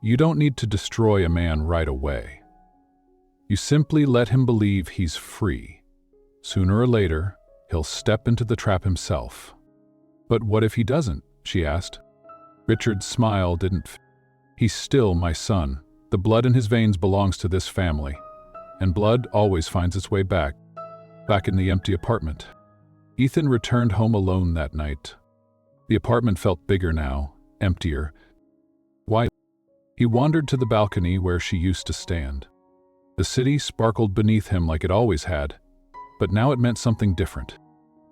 A: you don't need to destroy a man right away. You simply let him believe he's free. Sooner or later, he'll step into the trap himself." "But what if he doesn't?" she asked. Richard's smile didn't. "He's still my son. The blood in his veins belongs to this family. And blood always finds its way back in the empty apartment." Ethan returned home alone that night. The apartment felt bigger now, emptier. Why? He wandered to the balcony where she used to stand. The city sparkled beneath him like it always had, but now it meant something different.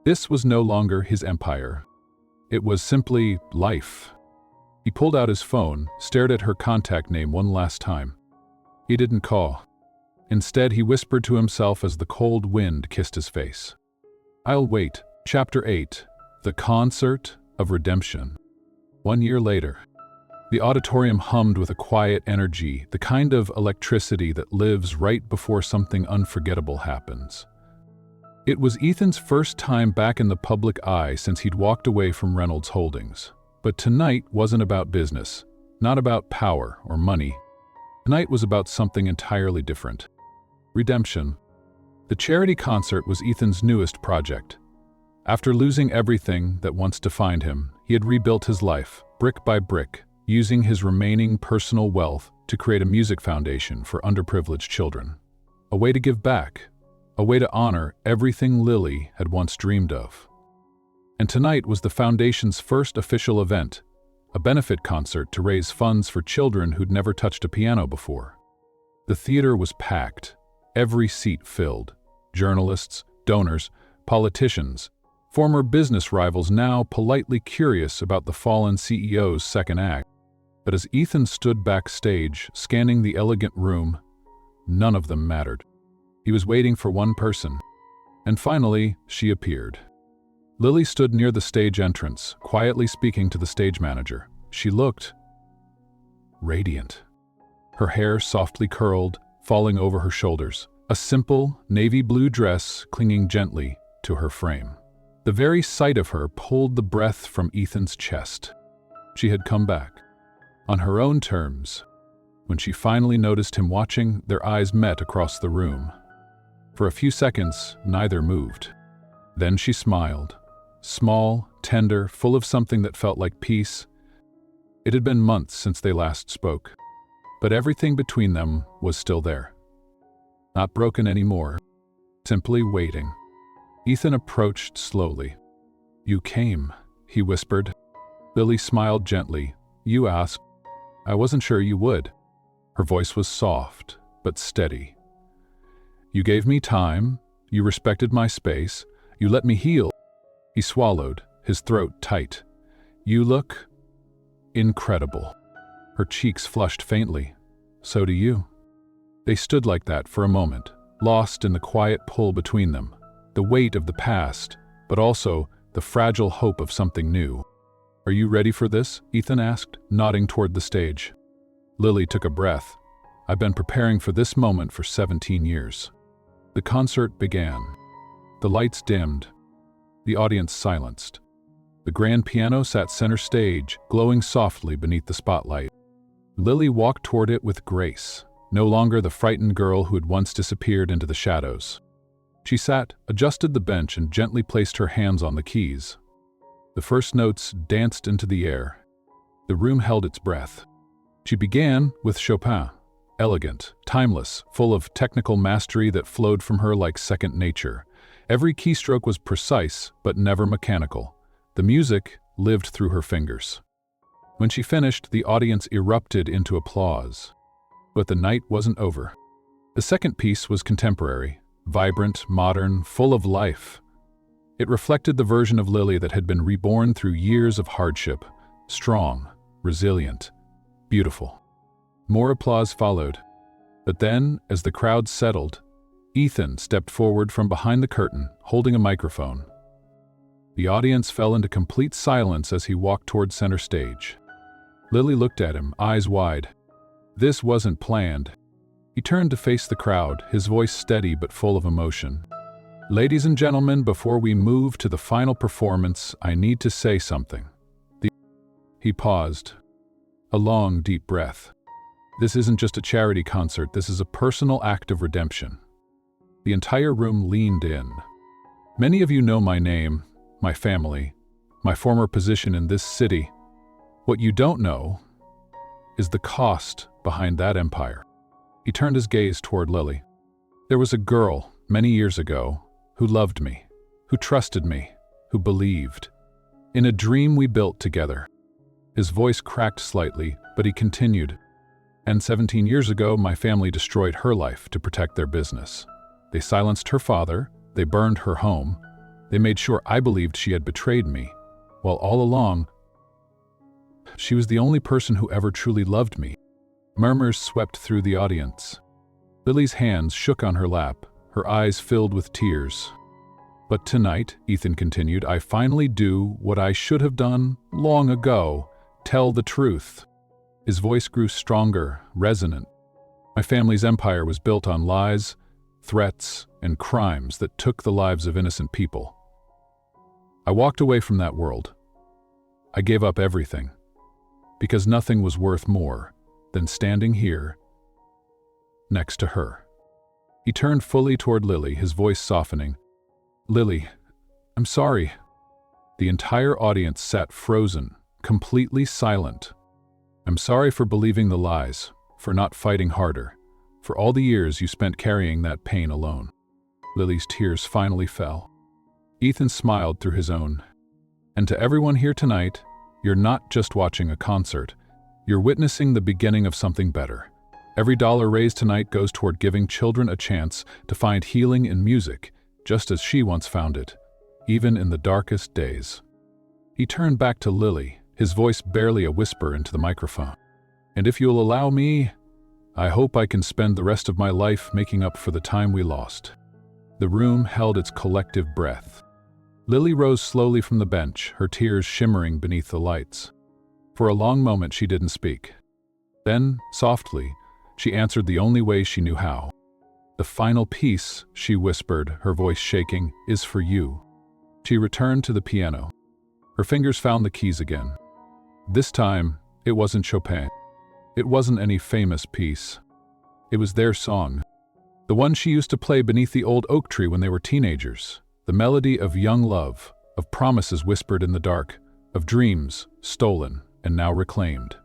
A: This was no longer his empire. It was simply life. He pulled out his phone, stared at her contact name one last time. He didn't call. Instead, he whispered to himself as the cold wind kissed his face. "I'll wait." Chapter 8. The Concert of Redemption. 1 year later. The auditorium hummed with a quiet energy, the kind of electricity that lives right before something unforgettable happens. It was Ethan's first time back in the public eye since he'd walked away from Reynolds Holdings. But tonight wasn't about business, not about power or money. Tonight was about something entirely different. Redemption. The charity concert was Ethan's newest project. After losing everything that once defined him, he had rebuilt his life, brick by brick, using his remaining personal wealth to create a music foundation for underprivileged children. A way to give back, a way to honor everything Lily had once dreamed of. And tonight was the foundation's first official event, a benefit concert to raise funds for children who'd never touched a piano before. The theater was packed, every seat filled. Journalists, donors, politicians, former business rivals now politely curious about the fallen CEO's second act. But as Ethan stood backstage, scanning the elegant room, none of them mattered. He was waiting for one person. And finally, she appeared. Lily stood near the stage entrance, quietly speaking to the stage manager. She looked radiant. Her hair softly curled, falling over her shoulders, a simple navy blue dress clinging gently to her frame. The very sight of her pulled the breath from Ethan's chest. She had come back, on her own terms. When she finally noticed him watching, their eyes met across the room. For a few seconds, neither moved. Then she smiled. Small, tender, full of something that felt like peace. It had been months since they last spoke, but everything between them was still there. Not broken anymore, simply waiting. Ethan approached slowly. "You came," he whispered. Lily smiled gently. "You asked. I wasn't sure you would." Her voice was soft, but steady. "You gave me time, you respected my space, you let me heal." He swallowed, his throat tight. "You look incredible." Her cheeks flushed faintly. "So do you." They stood like that for a moment, lost in the quiet pull between them, the weight of the past, but also the fragile hope of something new. "Are you ready for this?" Ethan asked, nodding toward the stage. Lily took a breath. "I've been preparing for this moment for 17 years. The concert began. The lights dimmed. The audience silenced. The grand piano sat center stage, glowing softly beneath the spotlight. Lily walked toward it with grace, no longer the frightened girl who had once disappeared into the shadows. She sat, adjusted the bench, and gently placed her hands on the keys. The first notes danced into the air. The room held its breath. She began with Chopin, elegant, timeless, full of technical mastery that flowed from her like second nature. Every keystroke was precise, but never mechanical. The music lived through her fingers. When she finished, the audience erupted into applause. But the night wasn't over. The second piece was contemporary, vibrant, modern, full of life. It reflected the version of Lily that had been reborn through years of hardship, strong, resilient, beautiful. More applause followed. But then, as the crowd settled, Ethan stepped forward from behind the curtain, holding a microphone. The audience fell into complete silence as he walked toward center stage. Lily looked at him, eyes wide. This wasn't planned. He turned to face the crowd, his voice steady but full of emotion. "Ladies and gentlemen, before we move to the final performance, I need to say something." He paused. A long, deep breath. "This isn't just a charity concert, this is a personal act of redemption." The entire room leaned in. "Many of you know my name, my family, my former position in this city. What you don't know is the cost behind that empire." He turned his gaze toward Lily. "There was a girl, many years ago, who loved me, who trusted me, who believed. In a dream we built together." His voice cracked slightly, but he continued. "And 17 years ago, my family destroyed her life to protect their business. They silenced her father, they burned her home, they made sure I believed she had betrayed me, while all along, she was the only person who ever truly loved me." Murmurs swept through the audience. Lily's hands shook on her lap, her eyes filled with tears. "But tonight," Ethan continued, "I finally do what I should have done long ago, tell the truth." His voice grew stronger, resonant. "My family's empire was built on lies, threats, and crimes that took the lives of innocent people. I walked away from that world. I gave up everything, because nothing was worth more than standing here next to her." He turned fully toward Lily, his voice softening. "Lily, I'm sorry." The entire audience sat frozen, completely silent. "I'm sorry for believing the lies, for not fighting harder, for all the years you spent carrying that pain alone." Lily's tears finally fell. Ethan smiled through his own. "And to everyone here tonight, you're not just watching a concert, you're witnessing the beginning of something better. Every dollar raised tonight goes toward giving children a chance to find healing in music, just as she once found it, even in the darkest days." He turned back to Lily, his voice barely a whisper into the microphone. "And if you'll allow me, I hope I can spend the rest of my life making up for the time we lost." The room held its collective breath. Lily rose slowly from the bench, her tears shimmering beneath the lights. For a long moment she didn't speak. Then, softly, she answered the only way she knew how. "The final piece," she whispered, her voice shaking, "is for you." She returned to the piano. Her fingers found the keys again. This time, it wasn't Chopin. It wasn't any famous piece. It was their song. The one she used to play beneath the old oak tree when they were teenagers. The melody of young love, of promises whispered in the dark, of dreams stolen and now reclaimed.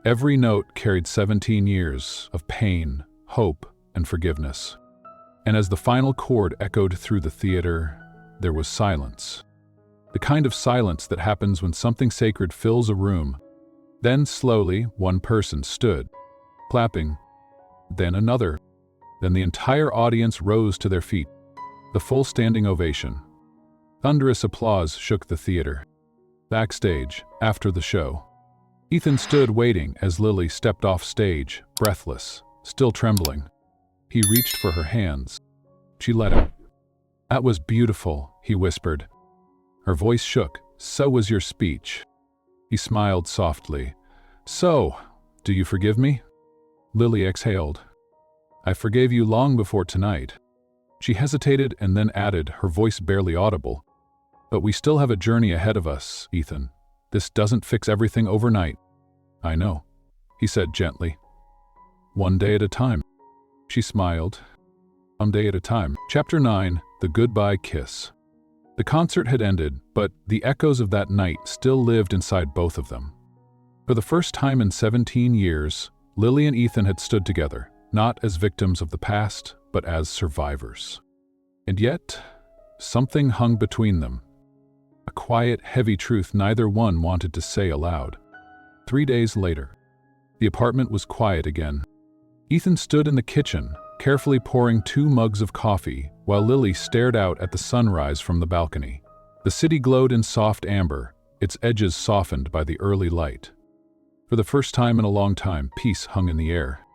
A: Every note carried 17 years of pain, hope, and forgiveness. And as the final chord echoed through the theater, there was silence. The kind of silence that happens when something sacred fills a room. Then slowly, one person stood, clapping, then another. Then the entire audience rose to their feet. The full standing ovation. Thunderous applause shook the theater. Backstage, after the show, Ethan stood waiting as Lily stepped off stage, breathless, still trembling. He reached for her hands. She let him. "That was beautiful," he whispered. Her voice shook. "So was your speech." He smiled softly. "So, do you forgive me?" Lily exhaled. "I forgave you long before tonight." She hesitated and then added, her voice barely audible, "But we still have a journey ahead of us, Ethan. This doesn't fix everything overnight." "I know," he said gently. "One day at a time." She smiled. "One day at a time." Chapter 9. The Goodbye Kiss. The concert had ended, but the echoes of that night still lived inside both of them. For the first time in 17 years, Lily and Ethan had stood together, not as victims of the past, but as survivors. And yet, something hung between them. A quiet, heavy truth neither one wanted to say aloud. 3 days later, the apartment was quiet again. Ethan stood in the kitchen, carefully pouring 2 mugs of coffee, while Lily stared out at the sunrise from the balcony. The city glowed in soft amber, its edges softened by the early light. For the first time in a long time, peace hung in the air.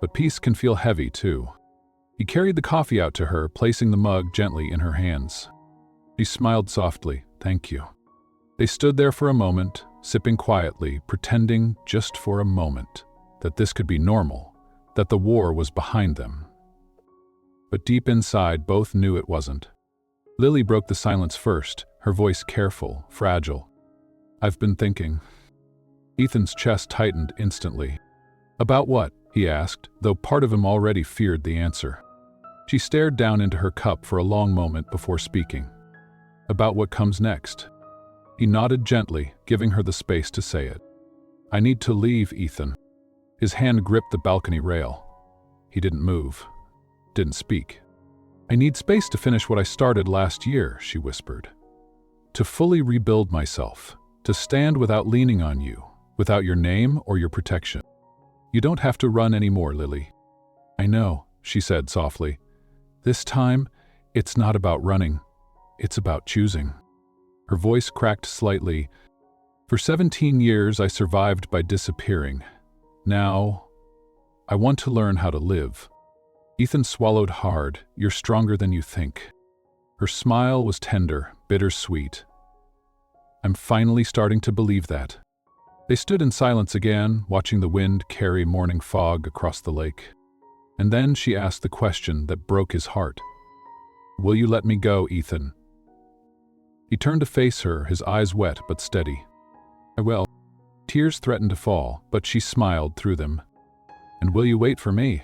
A: But peace can feel heavy, too. He carried the coffee out to her, placing the mug gently in her hands. She smiled softly. "Thank you." They stood there for a moment, sipping quietly, pretending, just for a moment, that this could be normal, that the war was behind them. But deep inside, both knew it wasn't. Lily broke the silence first, her voice careful, fragile. "I've been thinking." Ethan's chest tightened instantly. "About what?" he asked, though part of him already feared the answer. She stared down into her cup for a long moment before speaking. "About what comes next." He nodded gently, giving her the space to say it. "I need to leave, Ethan." His hand gripped the balcony rail. He didn't move, didn't speak. "I need space to finish what I started last year," she whispered. "To fully rebuild myself, to stand without leaning on you, without your name or your protection. You don't have to run anymore, Lily." "I know," she said softly. "This time, it's not about running. It's about choosing." Her voice cracked slightly. "For 17 years, I survived by disappearing. Now, I want to learn how to live." Ethan swallowed hard. "You're stronger than you think." Her smile was tender, bittersweet. "I'm finally starting to believe that." They stood in silence again, watching the wind carry morning fog across the lake. And then she asked the question that broke his heart. "Will you let me go, Ethan?" He turned to face her, his eyes wet but steady. "I will." Tears threatened to fall, but she smiled through them. "And will you wait for me?"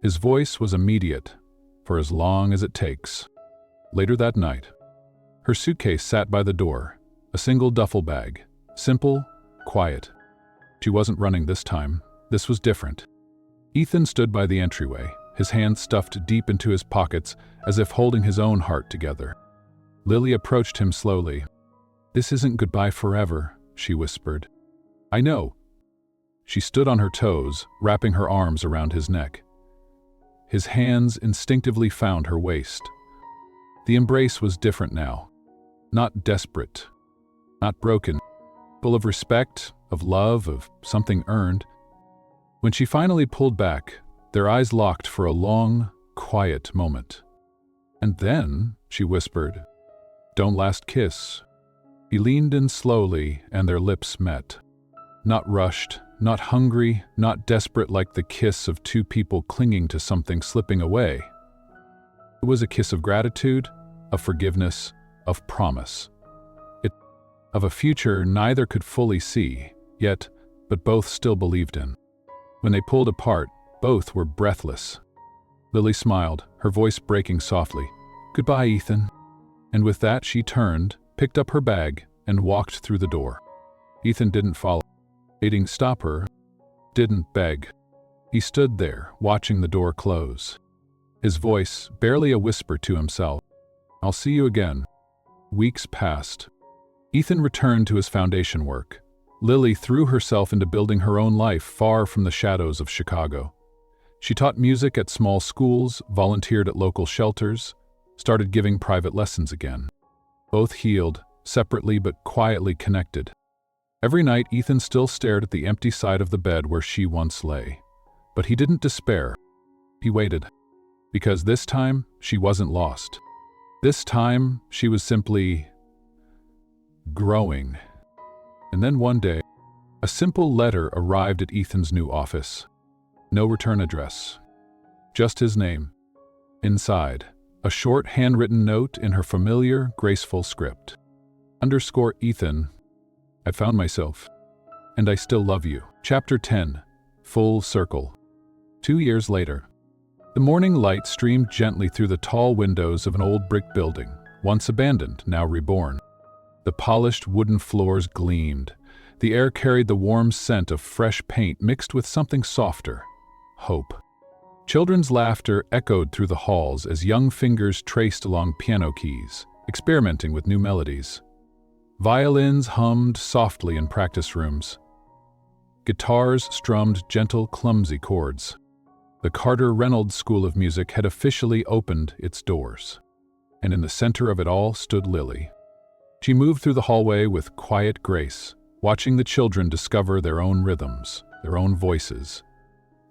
A: His voice was immediate, "For as long as it takes." Later that night, her suitcase sat by the door, a single duffel bag, simple, quiet. She wasn't running this time. This was different. Ethan stood by the entryway, his hands stuffed deep into his pockets as if holding his own heart together. Lily approached him slowly. "This isn't goodbye forever," she whispered. "I know." She stood on her toes, wrapping her arms around his neck. His hands instinctively found her waist. The embrace was different now. Not desperate, not broken, full of respect, of love, of something earned. When she finally pulled back, their eyes locked for a long, quiet moment. "And then," she whispered, "don't last kiss." He leaned in slowly, and their lips met. Not rushed, not hungry, not desperate like the kiss of 2 people clinging to something slipping away. It was a kiss of gratitude, of forgiveness, of promise. Of a future neither could fully see, yet, but both still believed in. When they pulled apart, both were breathless. Lily smiled, her voice breaking softly. "Goodbye, Ethan." And with that she turned, picked up her bag, and walked through the door. Ethan didn't follow. He didn't stop her, didn't beg. He stood there, watching the door close. His voice, barely a whisper to himself. "I'll see you again." Weeks passed. Ethan returned to his foundation work. Lily threw herself into building her own life far from the shadows of Chicago. She taught music at small schools, volunteered at local shelters, started giving private lessons again. Both healed, separately but quietly connected. Every night, Ethan still stared at the empty side of the bed where she once lay. But he didn't despair. He waited. Because this time, she wasn't lost. This time, she was simply growing. And then one day, a simple letter arrived at Ethan's new office. No return address. Just his name. Inside, a short handwritten note in her familiar, graceful script. _Ethan, I found myself, and I still love you. Chapter 10. Full Circle. 2 years later. The morning light streamed gently through the tall windows of an old brick building, once abandoned, now reborn. The polished wooden floors gleamed. The air carried the warm scent of fresh paint mixed with something softer. Hope. Children's laughter echoed through the halls as young fingers traced along piano keys, experimenting with new melodies. Violins hummed softly in practice rooms. Guitars strummed gentle, clumsy chords. The Carter Reynolds School of Music had officially opened its doors. And in the center of it all stood Lily. She moved through the hallway with quiet grace, watching the children discover their own rhythms, their own voices.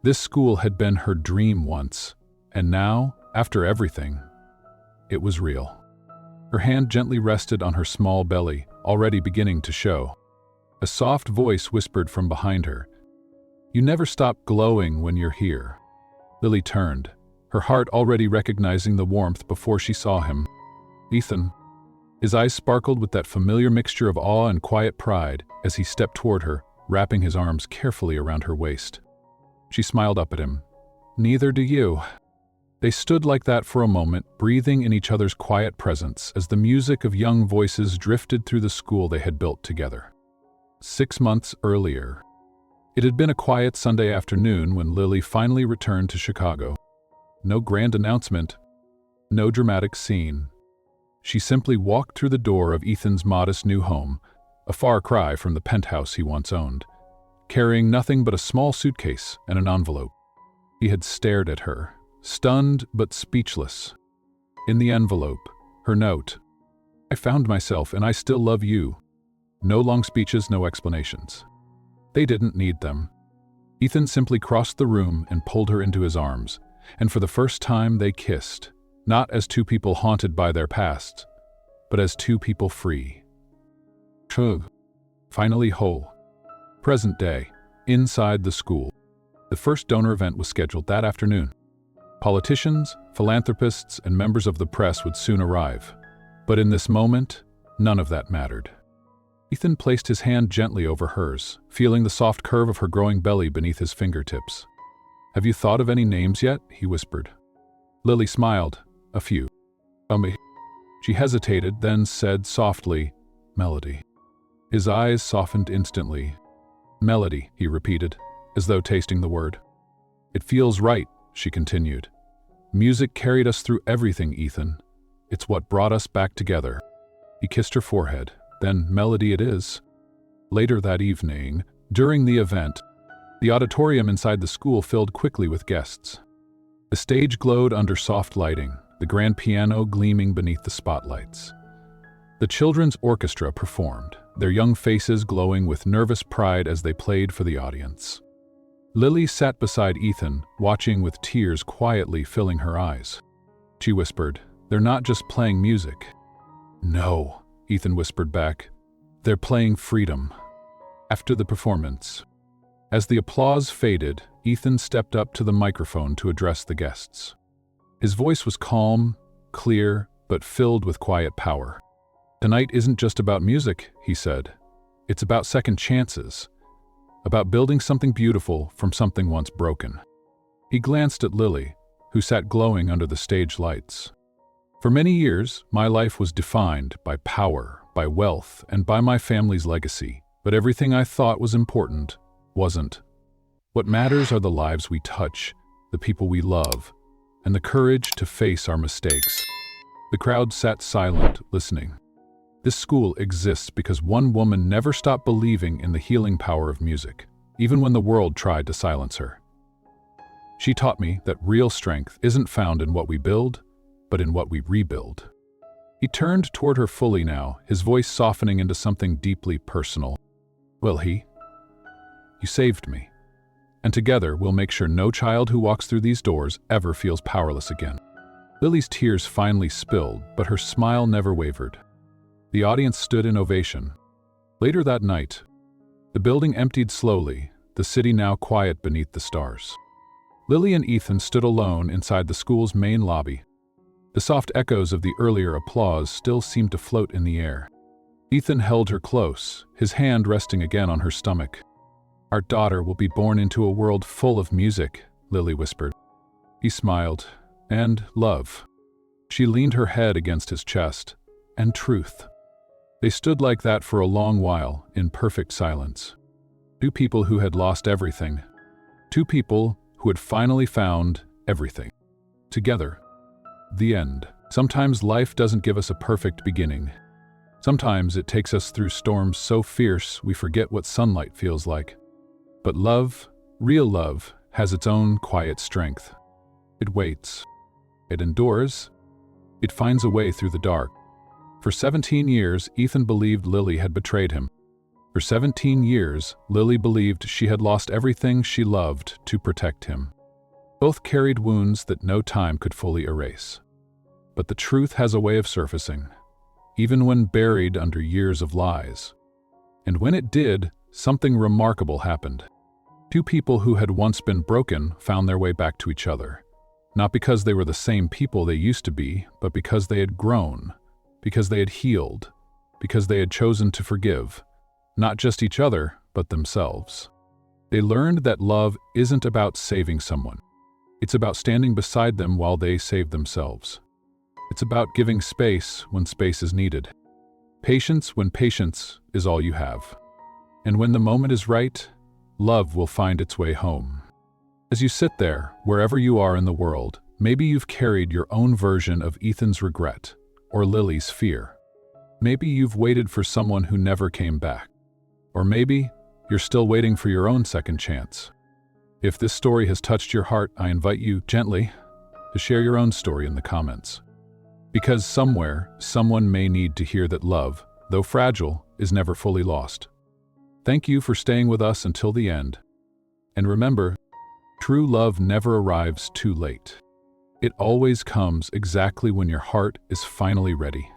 A: This school had been her dream once, and now, after everything, it was real. Her hand gently rested on her small belly, already beginning to show. A soft voice whispered from behind her, "You never stop glowing when you're here." Lily turned, her heart already recognizing the warmth before she saw him. Ethan. His eyes sparkled with that familiar mixture of awe and quiet pride as he stepped toward her, wrapping his arms carefully around her waist. She smiled up at him. "Neither do you." They stood like that for a moment, breathing in each other's quiet presence as the music of young voices drifted through the school they had built together. 6 months earlier. It had been a quiet Sunday afternoon when Lily finally returned to Chicago. No grand announcement, no dramatic scene. She simply walked through the door of Ethan's modest new home, a far cry from the penthouse he once owned, carrying nothing but a small suitcase and an envelope. He had stared at her, stunned but speechless. In the envelope, her note, "I found myself and I still love you." No long speeches, no explanations. They didn't need them. Ethan simply crossed the room and pulled her into his arms, and for the first time they kissed, not as two people haunted by their pasts, but as two people free. Finally whole. Present day, inside the school. The first donor event was scheduled that afternoon. Politicians, philanthropists, and members of the press would soon arrive. But in this moment, none of that mattered. Ethan placed his hand gently over hers, feeling the soft curve of her growing belly beneath his fingertips. "Have you thought of any names yet?" he whispered. Lily smiled. "A few." "Me." She hesitated, then said softly, "Melody." His eyes softened instantly. "Melody," he repeated, as though tasting the word. "It feels right," she continued. "Music carried us through everything, Ethan. It's what brought us back together." He kissed her forehead. "Then melody it is." Later that evening, during the event, the auditorium inside the school filled quickly with guests. The stage glowed under soft lighting, the grand piano gleaming beneath the spotlights. The children's orchestra performed, their young faces glowing with nervous pride as they played for the audience. Lily sat beside Ethan, watching with tears quietly filling her eyes. She whispered, "They're not just playing music." "No," Ethan whispered back. "They're playing freedom." After the performance, as the applause faded, Ethan stepped up to the microphone to address the guests. His voice was calm, clear, but filled with quiet power. "Tonight isn't just about music," he said. "It's about second chances, about building something beautiful from something once broken." He glanced at Lily, who sat glowing under the stage lights. "For many years, my life was defined by power, by wealth, and by my family's legacy, but everything I thought was important wasn't. What matters are the lives we touch, the people we love, and the courage to face our mistakes." The crowd sat silent, listening. This school exists because one woman never stopped believing in the healing power of music, even when the world tried to silence her. She taught me that real strength isn't found in what we build, but in what we rebuild. He turned toward her fully now, his voice softening into something deeply personal. "Well, you saved me. And together we'll make sure no child who walks through these doors ever feels powerless again." Lily's tears finally spilled, but her smile never wavered. The audience stood in ovation. Later that night, the building emptied slowly, the city now quiet beneath the stars. Lily and Ethan stood alone inside the school's main lobby. The soft echoes of the earlier applause still seemed to float in the air. Ethan held her close, his hand resting again on her stomach. "Our daughter will be born into a world full of music," Lily whispered. He smiled. "And love." She leaned her head against his chest. "And truth." They stood like that for a long while, in perfect silence. Two people who had lost everything. Two people who had finally found everything. Together. The end. Sometimes life doesn't give us a perfect beginning. Sometimes it takes us through storms so fierce we forget what sunlight feels like. But love, real love, has its own quiet strength. It waits. It endures. It finds a way through the dark. For 17 years, Ethan believed Lily had betrayed him. For 17 years, Lily believed she had lost everything she loved to protect him. Both carried wounds that no time could fully erase. But the truth has a way of surfacing, even when buried under years of lies. And when it did, something remarkable happened. Two people who had once been broken found their way back to each other. Not because they were the same people they used to be, but because they had grown, because they had healed, because they had chosen to forgive, not just each other, but themselves. They learned that love isn't about saving someone. It's about standing beside them while they save themselves. It's about giving space when space is needed. Patience when patience is all you have. And when the moment is right, love will find its way home. As you sit there, wherever you are in the world, maybe you've carried your own version of Ethan's regret or Lily's fear. Maybe you've waited for someone who never came back. Or maybe you're still waiting for your own second chance. If this story has touched your heart, I invite you gently to share your own story in the comments. Because somewhere, someone may need to hear that love, though fragile, is never fully lost. Thank you for staying with us until the end. And remember, true love never arrives too late. It always comes exactly when your heart is finally ready.